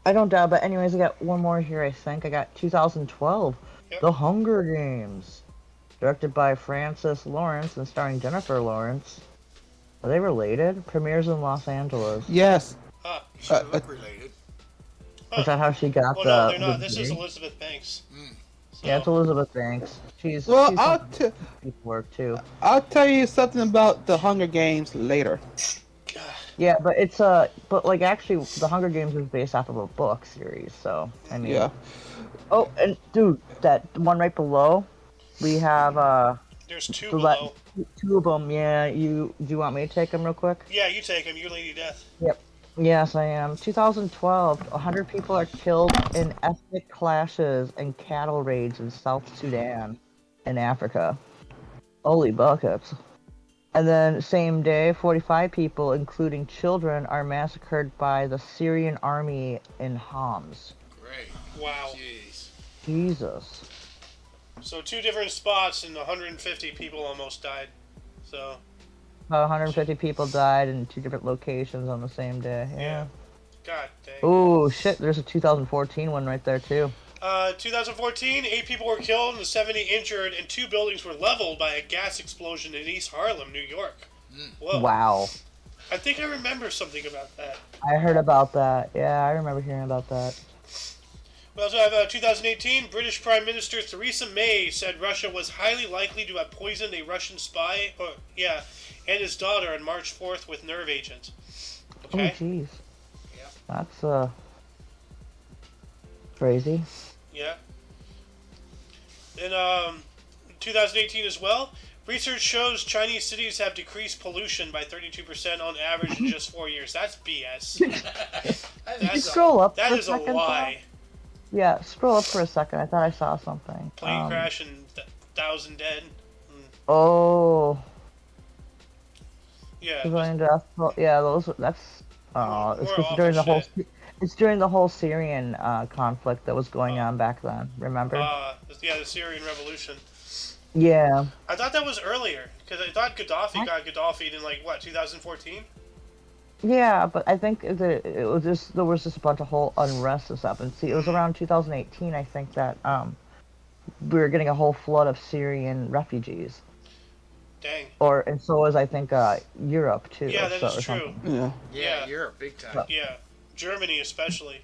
I don't doubt. But anyways, I got one more here. I think I got 2012, Yep. The Hunger Games, directed by Francis Lawrence and starring Jennifer Lawrence. Are they related? Premieres in Los Angeles. Yes. huh. You should look related. Is that how she got Well, the? no, they're not. the This is gig? Elizabeth Banks. So, Yeah, it's Elizabeth Banks. She's Well, she's I'll some t- people work too. I'll tell you something about the Hunger Games later. Yeah, but actually, The Hunger Games is based off of a book series. So I mean, Yeah. Oh, and dude, that one right below, we have There's two the le- below. two of them. Yeah, do you want me to take them real quick? Yeah, you take him. You're Lady Death. Yes, I am. 2012, 100 people are killed in ethnic clashes and cattle raids in South Sudan in Africa. Holy buckets. And then, same day, 45 people, including children, are massacred by the Syrian army in Homs. Great. Wow. Jeez. Jesus. So 2 different spots and 150 people almost died. So, About 150 people died in 2 different locations on the same day. Yeah. God dang. Oh, shit, there's a 2014 one right there, too. 2014, 8 people were killed and 70 injured, and 2 buildings were leveled by a gas explosion in East Harlem, New York. Whoa. Wow. I think I remember something about that. I heard about that. Yeah, I remember hearing about that. We also have 2018, British Prime Minister Theresa May said Russia was highly likely to have poisoned a Russian spy, and his daughter on March 4th with nerve agent. Okay? Oh, jeez. Yeah. That's, crazy. Yeah. In 2018 as well, research shows Chinese cities have decreased pollution by 32% on average in just 4 years. That's BS. Scroll up That for a is a second, lie. Yeah, scroll up for a second. I thought I saw something. Plane crash and 1,000 dead. Oh. Yeah. Civilian death. Well, yeah, that's. More It's awful during the whole. shit. It's during the whole Syrian conflict that was going on back then. Remember? The Syrian Revolution. Yeah. I thought that was earlier, because I thought Gaddafi got Gaddafi'd in, 2014? Yeah, but I think it was just there was just a bunch of whole unrest and stuff. And see, it was around 2018, I think, that we were getting a whole flood of Syrian refugees. Dang. And so was, I think, Europe too. Yeah, that is or true. something. Yeah. Yeah. Europe, big time. Yeah. Germany especially.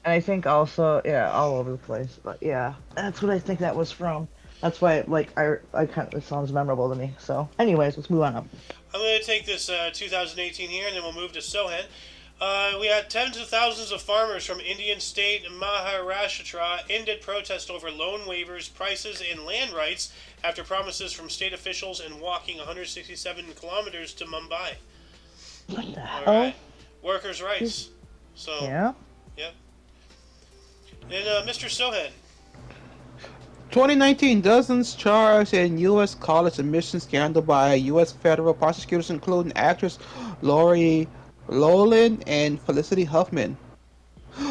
And I think also, yeah, all over the place. But yeah, that's what I think that was from. That's why, I kind of, it sounds memorable to me. So, anyways, let's move on up. I'm going to take this 2018 here, and then we'll move to Sohan. We had tens of thousands of farmers from Indian state Maharashtra ended protest over loan waivers, prices, and land rights after promises from state officials and walking 167 kilometers to Mumbai. What the hell? All right. Workers' rights. So, Yeah. Yep. And Mr. Sohan. 2019, dozens charged in U.S. college admission scandal by U.S. federal prosecutors, including actress Lori Loughlin and Felicity Huffman.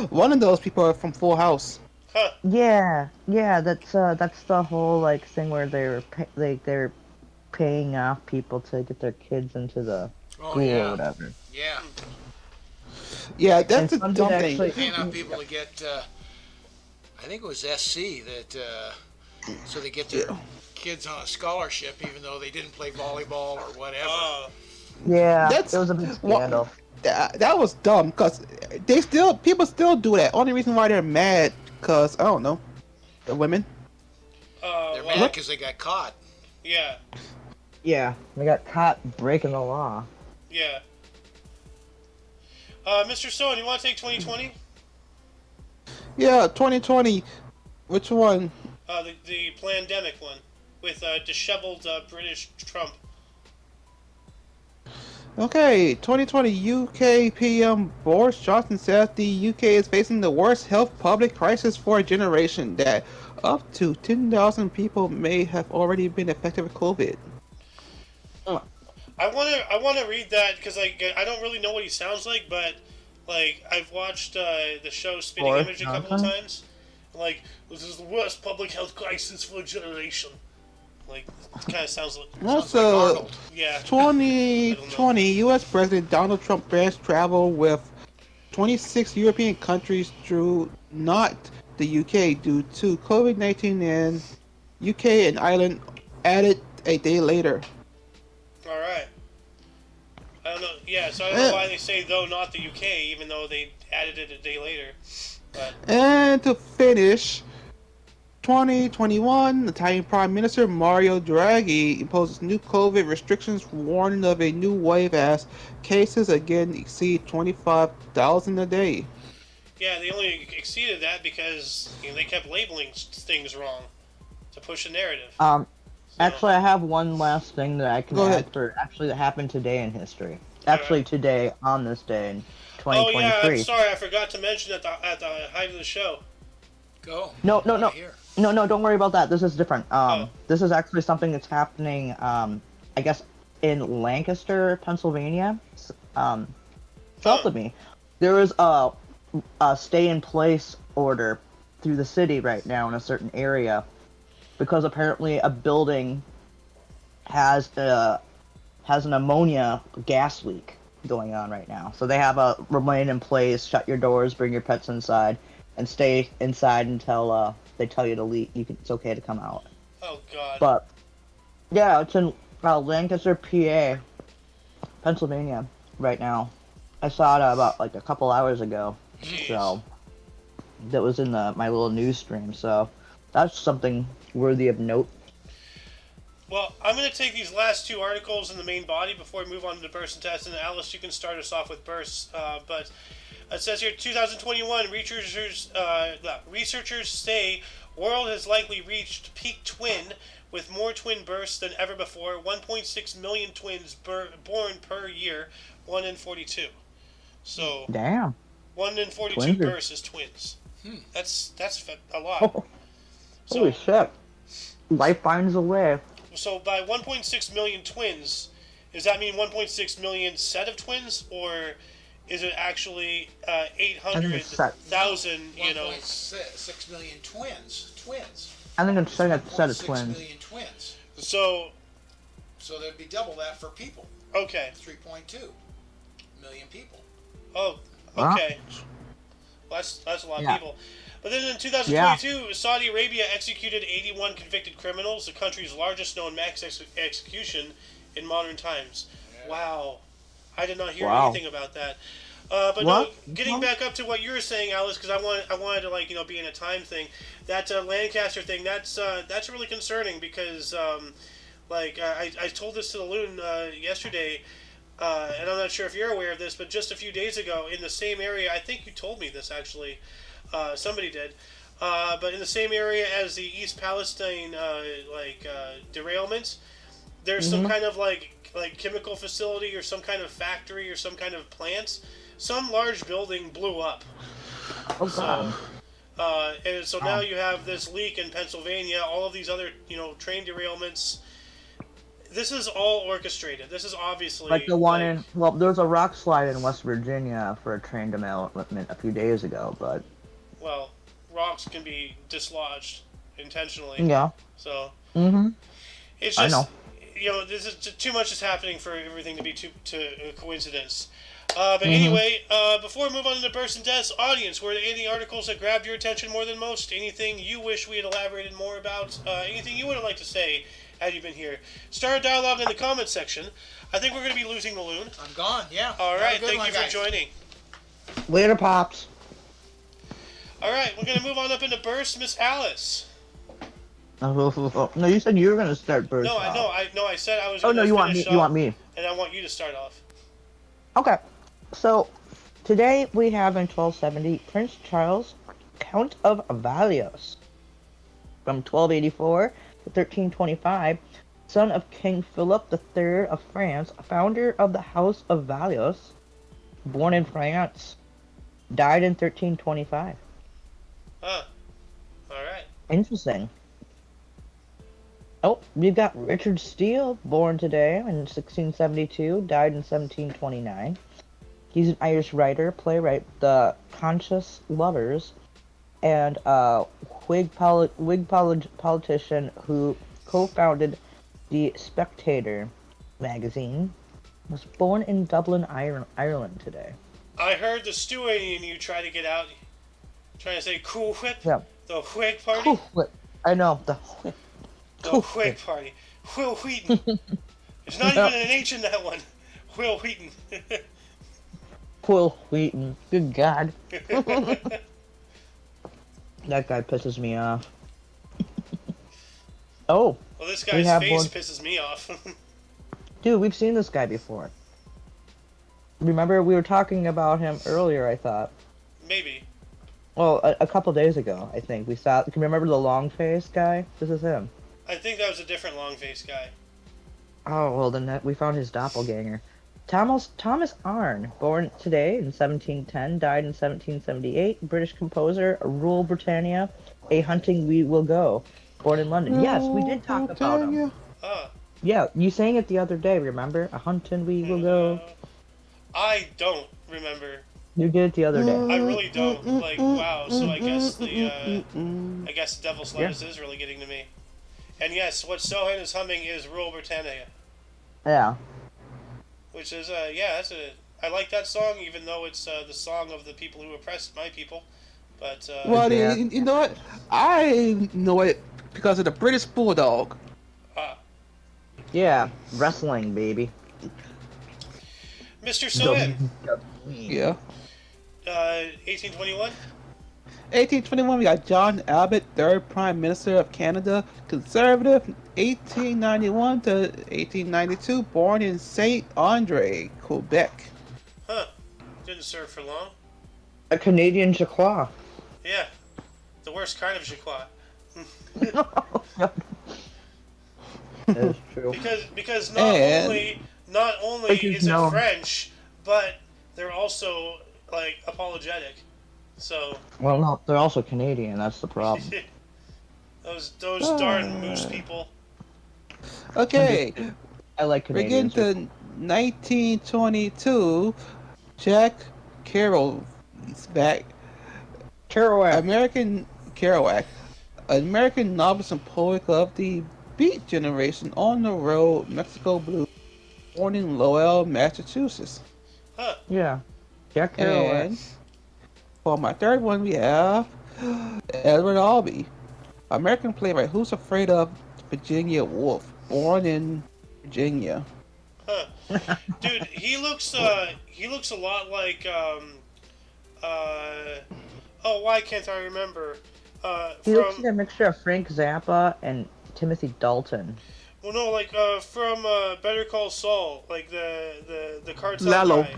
One of those people are from Full House. Huh. Yeah, that's the whole thing where they're paying off people to get their kids into the school or whatever. Yeah. Yeah, that's a And dumb something thing. Paying on people to get, I think it was SC that, so they get their kids on a scholarship even though they didn't play volleyball or whatever. Yeah, That's- it was a big scandal. That was dumb because people still do that. Only reason why they're mad because I don't know, the women. They're mad because they got caught. Yeah. Yeah, they got caught breaking the law. Yeah. Mr. Sohan, you want to take 2020? Yeah, 2020. Which one? The pandemic one with disheveled British Trump. Okay, 2020 UK PM Boris Johnson says the UK is facing the worst health public crisis for a generation, that up to 10,000 people may have already been affected with COVID. I want to read that because I don't really know what he sounds like, but I've watched the show Spitting Boris Image a couple of Johnson? times. This is the worst public health crisis for a generation. It kind of sounds like Also, yeah. 2020 US President Donald Trump bans travel with 26 European countries through not the UK due to COVID-19, and UK and Ireland added a day later. All right. I don't know. Yeah, so I don't know why they say though not the UK, even though they added it a day later. But And to finish, 2021, Italian Prime Minister Mario Draghi imposes new COVID restrictions, warning of a new wave as cases again exceed 25,000 a day. yeah, they only exceeded that because they kept labeling things wrong to push a narrative. Actually, I have one last thing that I can Go add ahead. for actually that happened today in history. Actually, today on this day in Oh yeah, 2023. I'm sorry, I forgot to mention at the height of the show. Go. No, Here. no, don't worry about that. This is different. Oh. This is actually something that's happening. I guess in Lancaster, Pennsylvania. South of me, there is a stay-in-place order through the city right now in a certain area because apparently a building has an ammonia gas leak going on right now. So they have a remain in place, shut your doors, bring your pets inside, and stay inside until they tell you to leave. It's okay to come out. Oh God. But yeah, it's in Lancaster, PA, Pennsylvania, right now. I saw it about like a couple hours ago. Jeez. So that was in my little news stream. So that's something worthy of note. Well, I'm going to take these last two articles in the main body before we move on to the burst and test. And Alice, you can start us off with bursts. But it says here, 2021, researchers say world has likely reached peak twin with more twin bursts than ever before. 1.6 million twins born per year, 1 in 42. So damn, 1 in 42 twins bursts is twins. That's a lot. Oh, holy shit! Life finds a way. So by 1.6 million twins, does that mean 1.6 million set of twins, or is it actually 800,000? 1.6 million twins. I think it's a set of 1.6 twins. million twins. So there'd be double that for people. Okay. 3.2 million people. Oh, Wow. okay. Well, that's a lot of Yeah. people. But then in 2022, Saudi Arabia executed 81 convicted criminals, the country's largest known mass execution in modern times. Yeah. Wow. I did not hear Wow. anything about that. But no, getting back up to what you were saying, Alice, because I wanted to be in a time thing. That Lancaster thing, that's really concerning because I told this to the Loon yesterday, and I'm not sure if you're aware of this, but just a few days ago in the same area, I think you told me this actually. Somebody did, but in the same area as the East Palestine derailments, there's some kind of like chemical facility or some kind of factory or some kind of plant. Some large building blew up. Oh God. And so now you have this leak in Pennsylvania. All of these other train derailments. This is all orchestrated. This is obviously Like the one there's a rock slide in West Virginia for a train derailment a few days ago, but. Well, rocks can be dislodged intentionally. Yeah. So. It's just. I know. This is too much is happening for everything to be to a coincidence. But anyway, before we move on to the burst and test, audience, were there any articles that grabbed your attention more than most? Anything you wish we had elaborated more about? Anything you would have liked to say had you been here? Start a dialogue in the comments section. I think we're going to be losing the Loon. I'm gone, yeah. All right, Have a good thank one, you for guys. joining. Later, pops. All right, we're going to move on up into burst, Miss Alice. No, you said you were gonna start burst. No, off. I said I was Oh going no, to you want me? finish You off, want me? and I want you to start off. Okay. So today we have in 1270 Prince Charles, Count of Valios, from 1284 to 1325, son of King Philip III of France, founder of the House of Valios, born in France, died in 1325. Huh. All right. Interesting. Oh, we've got Richard Steele, born today in 1672, died in 1729. He's an Irish writer, playwright, The Conscious Lovers, and a Whig politician who co-founded The Spectator magazine. Was born in Dublin, Ireland today. I heard the stewardess in you try to get out, trying to say Cool Whip. Yeah. The Whig Party. Cool Whip. I know, the Whip. The Whig Party. Will Wheaton. There's not even an H in that one. Will Wheaton. Will Wheaton. Good God. That guy pisses me off. Oh. Well, this guy's face pisses me off. Dude, we've seen this guy before. Remember, we were talking about him earlier, I thought. Maybe. Well, a couple days ago, I think. We saw... Can you remember the long-face guy? This is him. I think that was a different long-faced guy. Oh, well, then we found his doppelganger. Thomas Arne, born today in 1710, died in 1778, British composer, Rule Britannia, A Hunting We Will Go, born in London. Yes, we did talk about him. Yeah, you sang it the other day, remember? A Hunting We Will Go. I don't remember. You did it the other day. I really don't. Like, wow, so I guess the Devil's Lettuce is really getting to me. And yes, what Sohan is humming is Rule Britannia. Yeah. Which is, I like that song, even though it's the song of the people who oppressed my people. But Well, Yeah. you know what? I know it because of the British Bulldog. Yeah, wrestling, baby. Mr. Soen, Yeah. 1821. 1821, we got John Abbott, third Prime Minister of Canada, conservative, 1891 to 1892, born in Saint Andre, Quebec. Huh. Didn't serve for long. A Canadian Jacquois. Yeah. The worst kind of Jacquois. That is true. Because And- not only Which is is it known. French, but they're also like apologetic. So Well, no, they're also Canadian. That's the problem. those darn moose people. Okay, I like we're getting Canadians. to 1922. Jack Kerouac is back. Kerouac. American Kerouac, American novelist and poet of the Beat Generation, on the road, Mexico Blues, born in Lowell, Massachusetts. Huh. Yeah. Jack Kerouac. And for my third one, we have Edward Albee, American playwright who's afraid of Virginia Woolf, born in Virginia. Huh. Dude, he looks a lot like why can't I remember? He looks like a mixture of Frank Zappa and Timothy Dalton. Well, no, like from Better Call Saul, like the cartel Lalo. guy.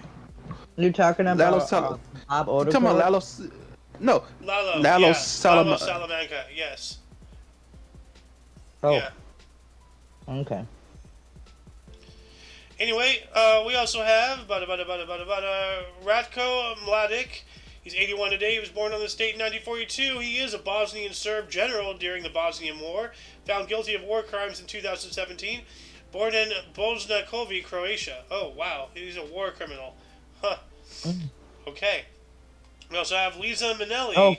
You're talking Lalo about Sal- Bob You talking about Odenkirk? Lalo? No, Lalo, Lalo yeah, Salama- Lalo Salamanca, yes. Oh, Yeah. okay. Anyway, we also have Ratko Mladic. He's 81 today. He was born on this date in 1942. He is a Bosnian Serb general during the Bosnian War, found guilty of war crimes in 2017. Born in Bosnakovi, Croatia. Oh, wow. He's a war criminal. Huh. Okay. We also have Liza Minnelli. Oh,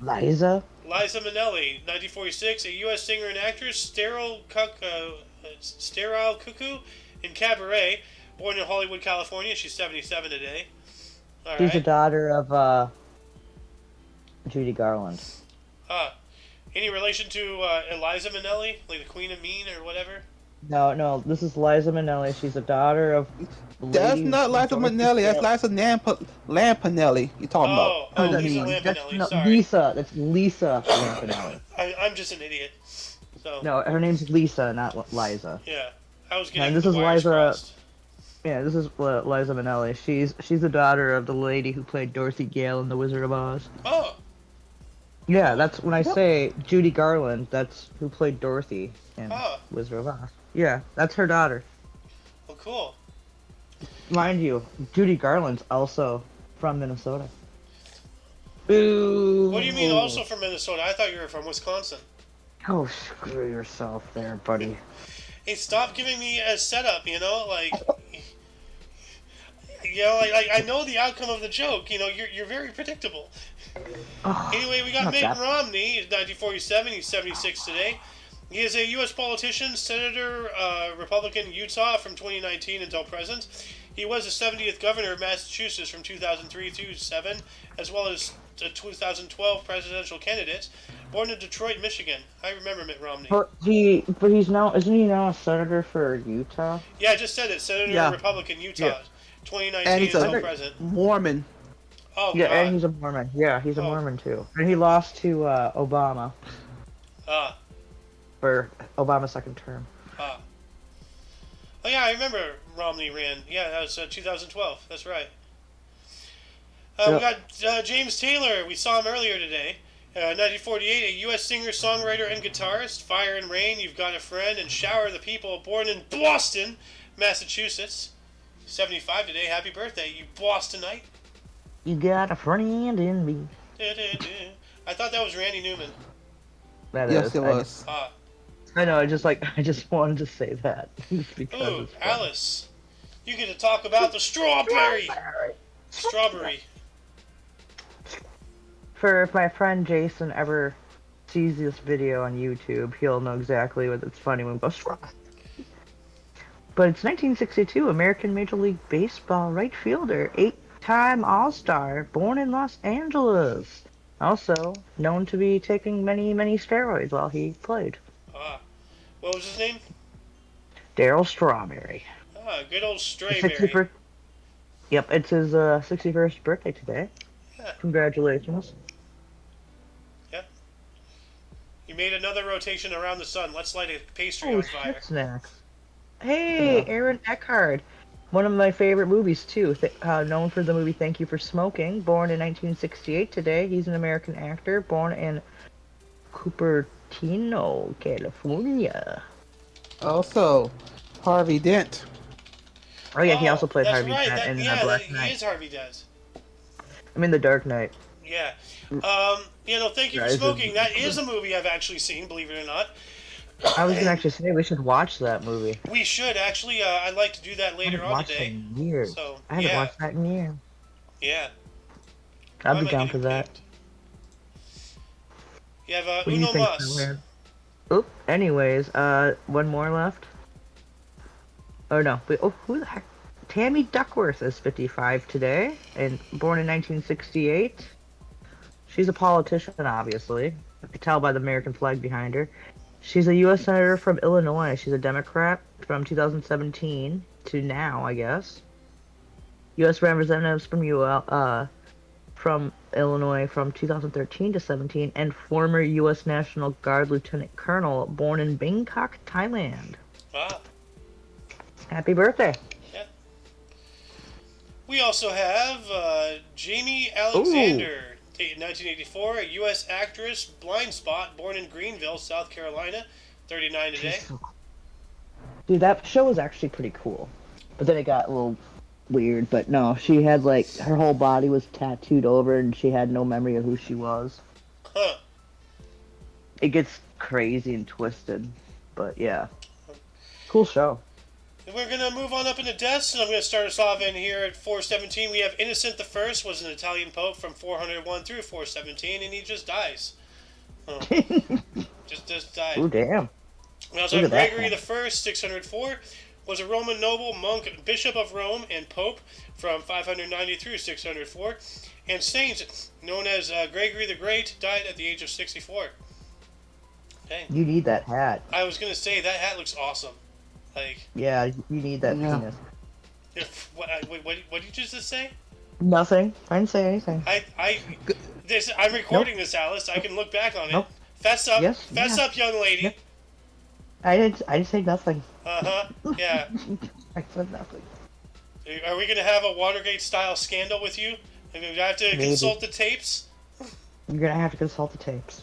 Liza? Liza Minnelli, 1946, a U.S. singer and actress, sterile cuckoo in Cabaret, born in Hollywood, California. She's 77 today. All She's the right. daughter of Judy Garland. Any relation to Eliza Minnelli, like the Queen of Mean or whatever? No, this is Liza Minnelli. She's the daughter of. the that's lady not who Liza Dorothy Minnelli. That's Gale. Liza Lampanelli. You talking Oh, about? Lisa That's Lampanelli. Sorry, Lisa. That's Lisa Lampanelli. I'm just an idiot. So No, her name's Lisa, not Liza. yeah, I was getting this the is wires Liza- crossed. Yeah, this is Liza Minnelli. She's the daughter of the lady who played Dorothy Gale in The Wizard of Oz. Oh, Yeah, that's when I say Judy Garland. That's who played Dorothy in Oh. Wizard of Oz. Yeah, that's her daughter. well, cool. Mind you, Judy Garland's also from Minnesota. Boo! What do you mean also from Minnesota? I thought you were from Wisconsin. Oh, screw yourself there, buddy. Hey, stop giving me a setup, like... like I know the outcome of the joke. You're very predictable. Oh, Anyway, we got not Mitt that- Romney. He's 1947. He's 76 today. He is a U.S. politician, senator, Republican, Utah from 2019 until present. He was the 70th governor of Massachusetts from 2003 to 7, as well as the 2012 presidential candidate. Born in Detroit, Michigan. I remember Mitt Romney. But he's now, isn't he now a senator for Utah? Yeah, I just said it. Senator, Yeah. Republican, Utah. Yeah. 2019 And he's until a present. Mormon. Oh, Yeah, God. and he's a Mormon. Yeah, he's a Oh. Mormon too. And he lost to Obama Ah, for Obama's second term. ah. Oh, yeah, I remember Romney ran. Yeah, that was 2012. That's right. We got James Taylor. We saw him earlier today. 1948, a U.S. singer, songwriter, and guitarist. Fire and Rain, You've Got a Friend, and Shower the People. Born in Boston, Massachusetts. 75 today. Happy birthday, you Bostonite. You got a friend in me. I thought that was Randy Newman. That Yes, is. it was. Ah. I know. I just wanted to say that because Ooh, it's funny. Alice. You get to talk about the strawberry. Strawberry. For if my friend Jason ever sees this video on YouTube, he'll know exactly what it's funny when it goes. But it's 1962, American Major League Baseball right fielder, 8-time All-Star, born in Los Angeles. Also known to be taking many, many steroids while he played. Ah, what was his name? Daryl Strawberry. Ah, good old His Strayberry. 61st. Yep, it's his 61st birthday today. Yeah, Congratulations. yeah. You made another rotation around the sun. Let's light a pastry Oh, on fire. shit snacks. Hey, Yeah. Aaron Eckhart. One of my favorite movies, too. Known for the movie Thank You for Smoking. Born in 1968 today. He's an American actor. Born in Cupertino, California. Also, Harvey Dent. Oh, yeah, he Oh, also played that's Harvey right. Dent in That Black he Knight. is Harvey Dent. I mean, The Dark Knight. Yeah. Thank You for Guys, Smoking. That is a movie I've actually seen, believe it or not. I was going to actually say we should watch that movie. We should actually. I'd like to do that I later haven't on watched today. it in years. So I haven't yeah, watched that in years. yeah. I'd Why be am I down getting for that. picked? You have What do you Uno think, Mas. Tyler? Oop. Anyways, one more left. Oh no. Wait, who the heck? Tammy Duckworth is 55 today, and born in 1968. She's a politician, obviously. I can tell by the American flag behind her. She's a U.S. Senator from Illinois. She's a Democrat from 2017 to now, I guess. U.S. Representatives from Illinois from 2013 to 17, and former U.S. National Guard Lieutenant Colonel, born in Bangkok, Thailand. Ah, Happy birthday! yeah. We also have Jamie Alexander, dated 1984, a U.S. actress, blind spot, born in Greenville, South Carolina, 39 today. Dude, that show was actually pretty cool. But then it got a little weird. But no, she had her whole body was tattooed over and she had no memory of who she was. Huh. It gets crazy and twisted. But yeah. Cool show. We're going to move on up into deaths, and I'm going to start us off in here at 417. We have Innocent the First, was an Italian pope from 401 through 417, and he just dies. Oh. just died. Oh, damn. We also Look have at that Gregory guy. the First, 604, was a Roman noble, monk, bishop of Rome, and pope from 590 through 604. And saint, known as Gregory the Great, died at the age of 64. Dang. You need that hat. I was going to say, that hat looks awesome. Like, Yeah, you need that Yeah. penis. what did you just say? Nothing. I didn't say anything. I'm recording this, Alice. I can look back on it. Nope. Fess up. Yes, Fess yeah. up, young lady. Yep. I didn't say nothing. Yeah. I said nothing. Are we going to have a Watergate-style scandal with you? And we have to Maybe. consult the tapes? You're gonna have to consult the tapes.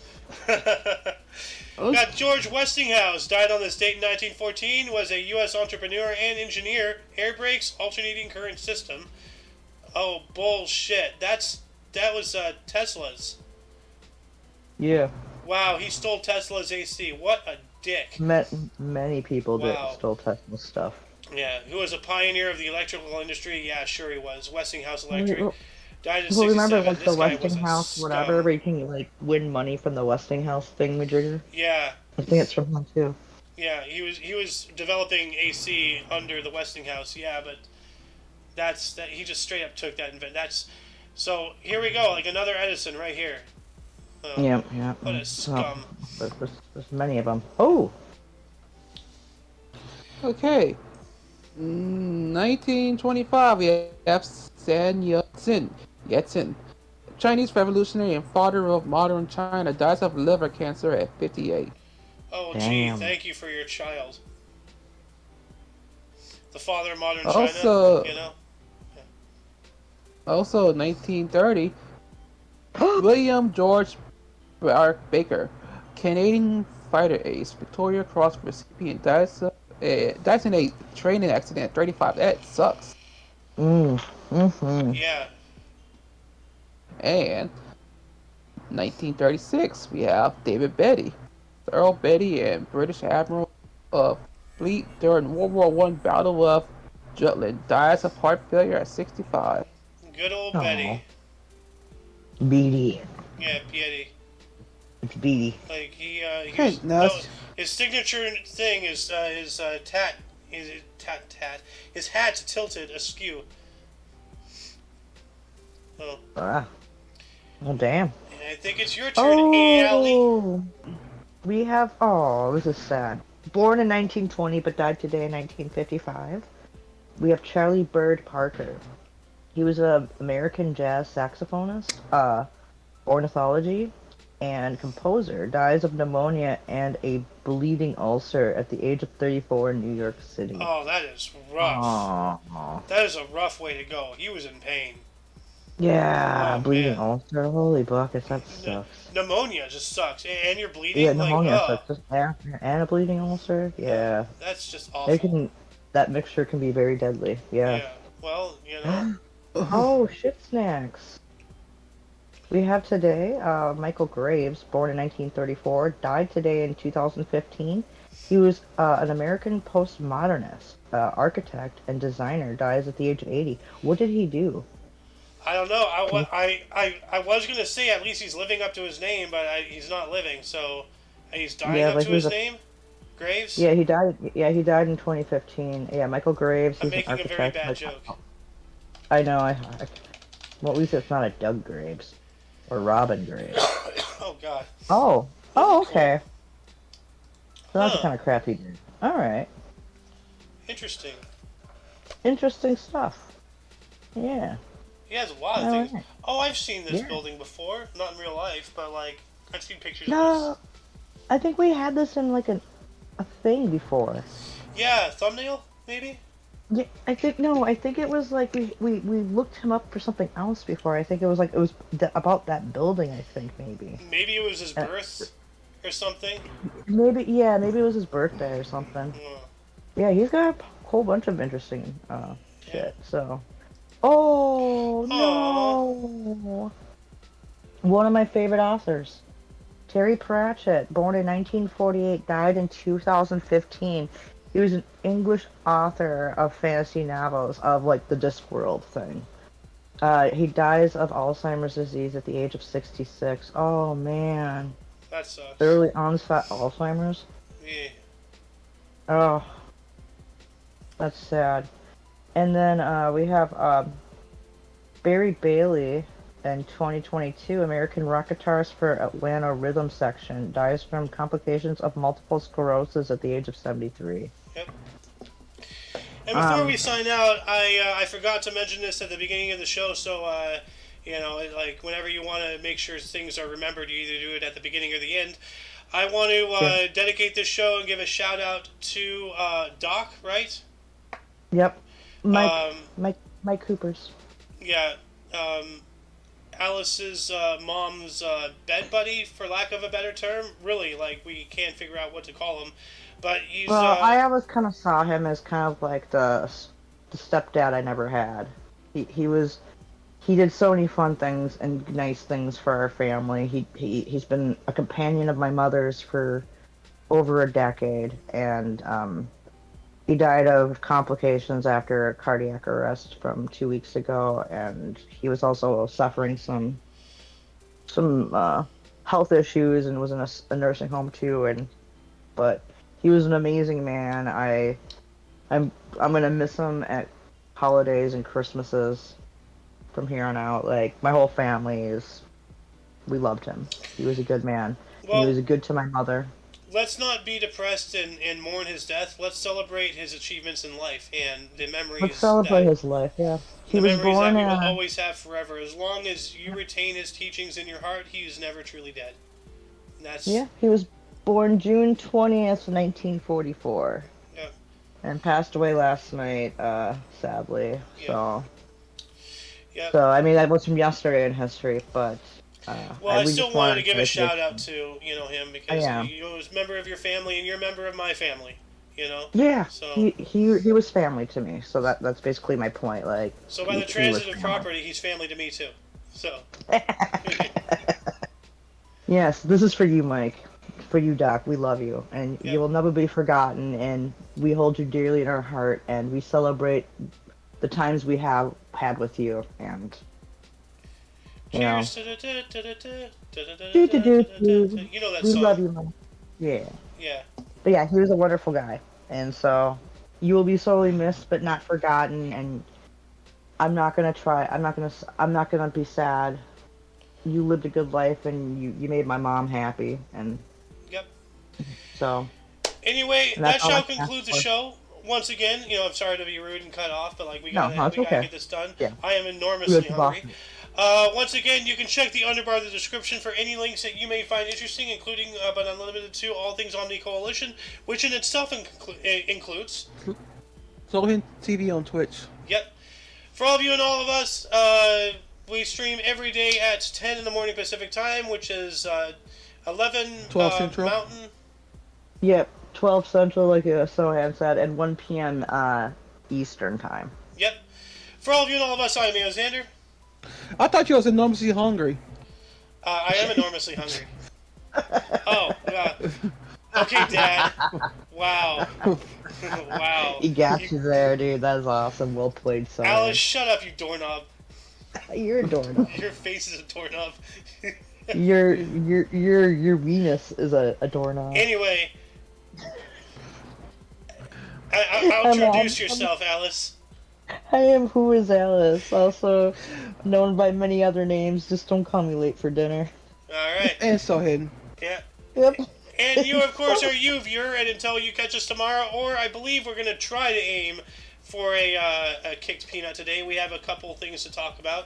Got George Westinghouse, died on this date in 1914, was a U.S. entrepreneur and engineer, air brakes, alternating current system. Oh, bullshit. That was Tesla's. Yeah. Wow, he stole Tesla's AC. What a dick. Many people did Wow. stole Tesla stuff. Yeah, who was a pioneer of the electrical industry? Yeah, sure he was. Westinghouse Electric. Well, Died in Well, 67. remember like This the guy was a Westinghouse, whatever, scum. where you can win money from the Westinghouse thingamajigger? Yeah, I think it's from him too. yeah, he was developing AC under the Westinghouse. Yeah, but he just straight up took that so here we go, like another Edison right here. Oh, Yeah. What a scum. There's many of them. Oh, Okay. 1925, we have Sun Yat-sen, Chinese revolutionary and father of modern China, dies of liver cancer at 58. Oh, Damn. gee, thank you for your child. The father of modern Also- China, you know? Also, 1930, William George Baker, Canadian fighter ace, Victoria Cross recipient, dies in a training accident at 35. That sucks. Yeah. And 1936, we have David Beatty, Earl Beatty, and British Admiral of Fleet during World War I Battle of Jutland, dies of heart failure at 65. Good old Aw. Betty. Beatty. Yeah, Betty. It's Beatty. Like he Okay, was, now no, it's- his signature thing is his tat. His hat's tilted askew. Oh, Ah. Well, damn. I think it's your turn, Allie. Oh, we have. Oh, this is sad. Born in 1920 but died today in 1955. We have Charlie Bird Parker. He was an American jazz saxophonist, ornithology, and composer. Dies of pneumonia and a bleeding ulcer at the age of 34 in New York City. Oh, that is rough. Aww. That is a rough way to go. He was in pain. Yeah, Oh, bleeding man. ulcer. Holy buckets, that sucks. Pneumonia just sucks. And you're bleeding? Yeah, Like, pneumonia sucks. And a bleeding ulcer. Yeah, that's just awful. that mixture can be very deadly. Yeah. Well, you know. Oh, shit snacks. We have today Michael Graves, born in 1934, died today in 2015. He was an American postmodernist, architect, and designer. Dies at the age of 80. What did he do? I don't know. I was going to say at least he's living up to his name, but he's not living, so he's dying up to his name? Graves? Yeah, he died. Yeah, he died in 2015. Yeah, Michael Graves. I'm He's making an architect. a very bad joke. I know. Well, at least it's not a Doug Graves or Robin Graves. Oh God. Oh. Oh, okay. So that's Huh. the kind of crap he did. All right. Interesting. Interesting stuff. Yeah. He has a lot of All things. right. Oh, I've seen this Yeah. building before. Not in real life, but like I've seen pictures of No, I think we had this in like a thing before. this. Yeah, thumbnail maybe. Yeah, I think it was like we looked him up for something else before. I think it was about that building. I think maybe. Maybe it was his birth or something. Maybe it was his birthday or something. Yeah, he's got a whole bunch of interesting shit. So, oh no! One of my favorite authors, Terry Pratchett, born in 1948, died in 2015. He was an English author of fantasy novels of like the Discworld thing. He dies of Alzheimer's disease at the age of 66. Oh man. That sucks. Early onset Alzheimer's. Yeah. Oh, that's sad. And then we have Barry Bailey in 2022, American rock guitarist for Atlanta Rhythm Section, dies from complications of multiple sclerosis at the age of 73. Yep. And before we sign out, I forgot to mention this at the beginning of the show, so like whenever you want to make sure things are remembered, you either do it at the beginning or the end. I want to dedicate this show and give a shout out to Doc, right? Yep. Mike Cooper's. Yeah. Alice's mom's bed buddy, for lack of a better term. Really, like, we can't figure out what to call him. But he's... Well, I always kind of saw him as kind of like the stepdad I never had. He did so many fun things and nice things for our family. He's been a companion of my mother's for over a decade, and he died of complications after a cardiac arrest from 2 weeks ago, and he was also suffering some health issues and was in a nursing home too. But he was an amazing man. I'm gonna miss him at holidays and Christmases from here on out. Like, my whole family we loved him. He was a good man. Well, he was good to my mother. Let's not be depressed and mourn his death. Let's celebrate his achievements in life and the memories. Let's celebrate his life. Yeah, he was born that we will always have forever. As long as you retain his teachings in your heart, he is never truly dead. He was born June 20th, 1944. Yeah. And passed away last night, sadly. Yeah. So. Yeah. So I mean, that was from yesterday in history, but. Well, I still wanted to give a shout out to him because he was a member of your family and you're a member of my family. Yeah. So he was family to me. So that's basically my point. Like. So by the transitive property, he's family to me too. So. Yes, this is for you, Mike. For you, Doc. We love you, and you will never be forgotten. And we hold you dearly in our heart, and we celebrate the times we have had with you. And you know, you know that we song. love you, Mike. Yeah. Yeah. But yeah, he was a wonderful guy, and so you will be sorely missed, but not forgotten. And I'm not gonna be sad you lived a good life and you made my mom happy, and Yep. so. Anyway, And that that's all shall I can conclude ask the for. show. Once again, I'm sorry to be rude and cut off, but like we No, gotta, no, it's we gotta okay. get this done. Yeah. I am We enormously have to hungry. box Once again, you can check the underbar of the description for any links that you may find interesting, including but unlimited to all things Omni Coalition, which in itself includes. Sohin TV on Twitch. Yep. For all of you and all of us, we stream every day at 10 in the morning Pacific time, which is 11 12 Central. Mountain. Yep, 12 Central, like Sohan said, and 1 p.m. Eastern time. Yep. For all of you and all of us, I am Xander. I thought you was enormously hungry. I am enormously hungry. Oh, God. Okay, Dad. Wow. Wow. He got you there, dude. That is awesome. Well played, son. Alice, shut up, you doorknob. You're a doorknob. Your face is a doorknob. Your Venus is a doorknob. Anyway, introduce yourself, Alice. I am Who is Alice, also known by many other names. Just don't call me late for dinner. All right. And Sohin. Yeah. Yep. And you, of course, are you, viewer, and until you catch us tomorrow, or I believe we're going to try to aim for a kicked peanut today. We have a couple things to talk about.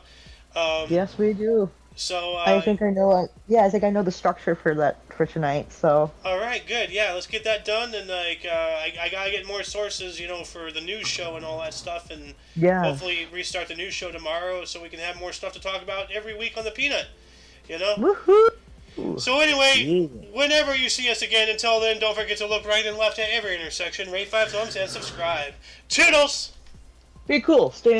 Yes, we do. So I think I know. I think I know the structure for that for tonight. So. All right, good. Yeah, let's get that done, and I gotta get more sources, for the news show and all that stuff, and Yeah. hopefully restart the news show tomorrow so we can have more stuff to talk about every week on the Peanut. Woohoo! So anyway, whenever you see us again, until then, don't forget to look right and left at every intersection, rate 5 thumbs, and subscribe. Toodles! Be cool. Stay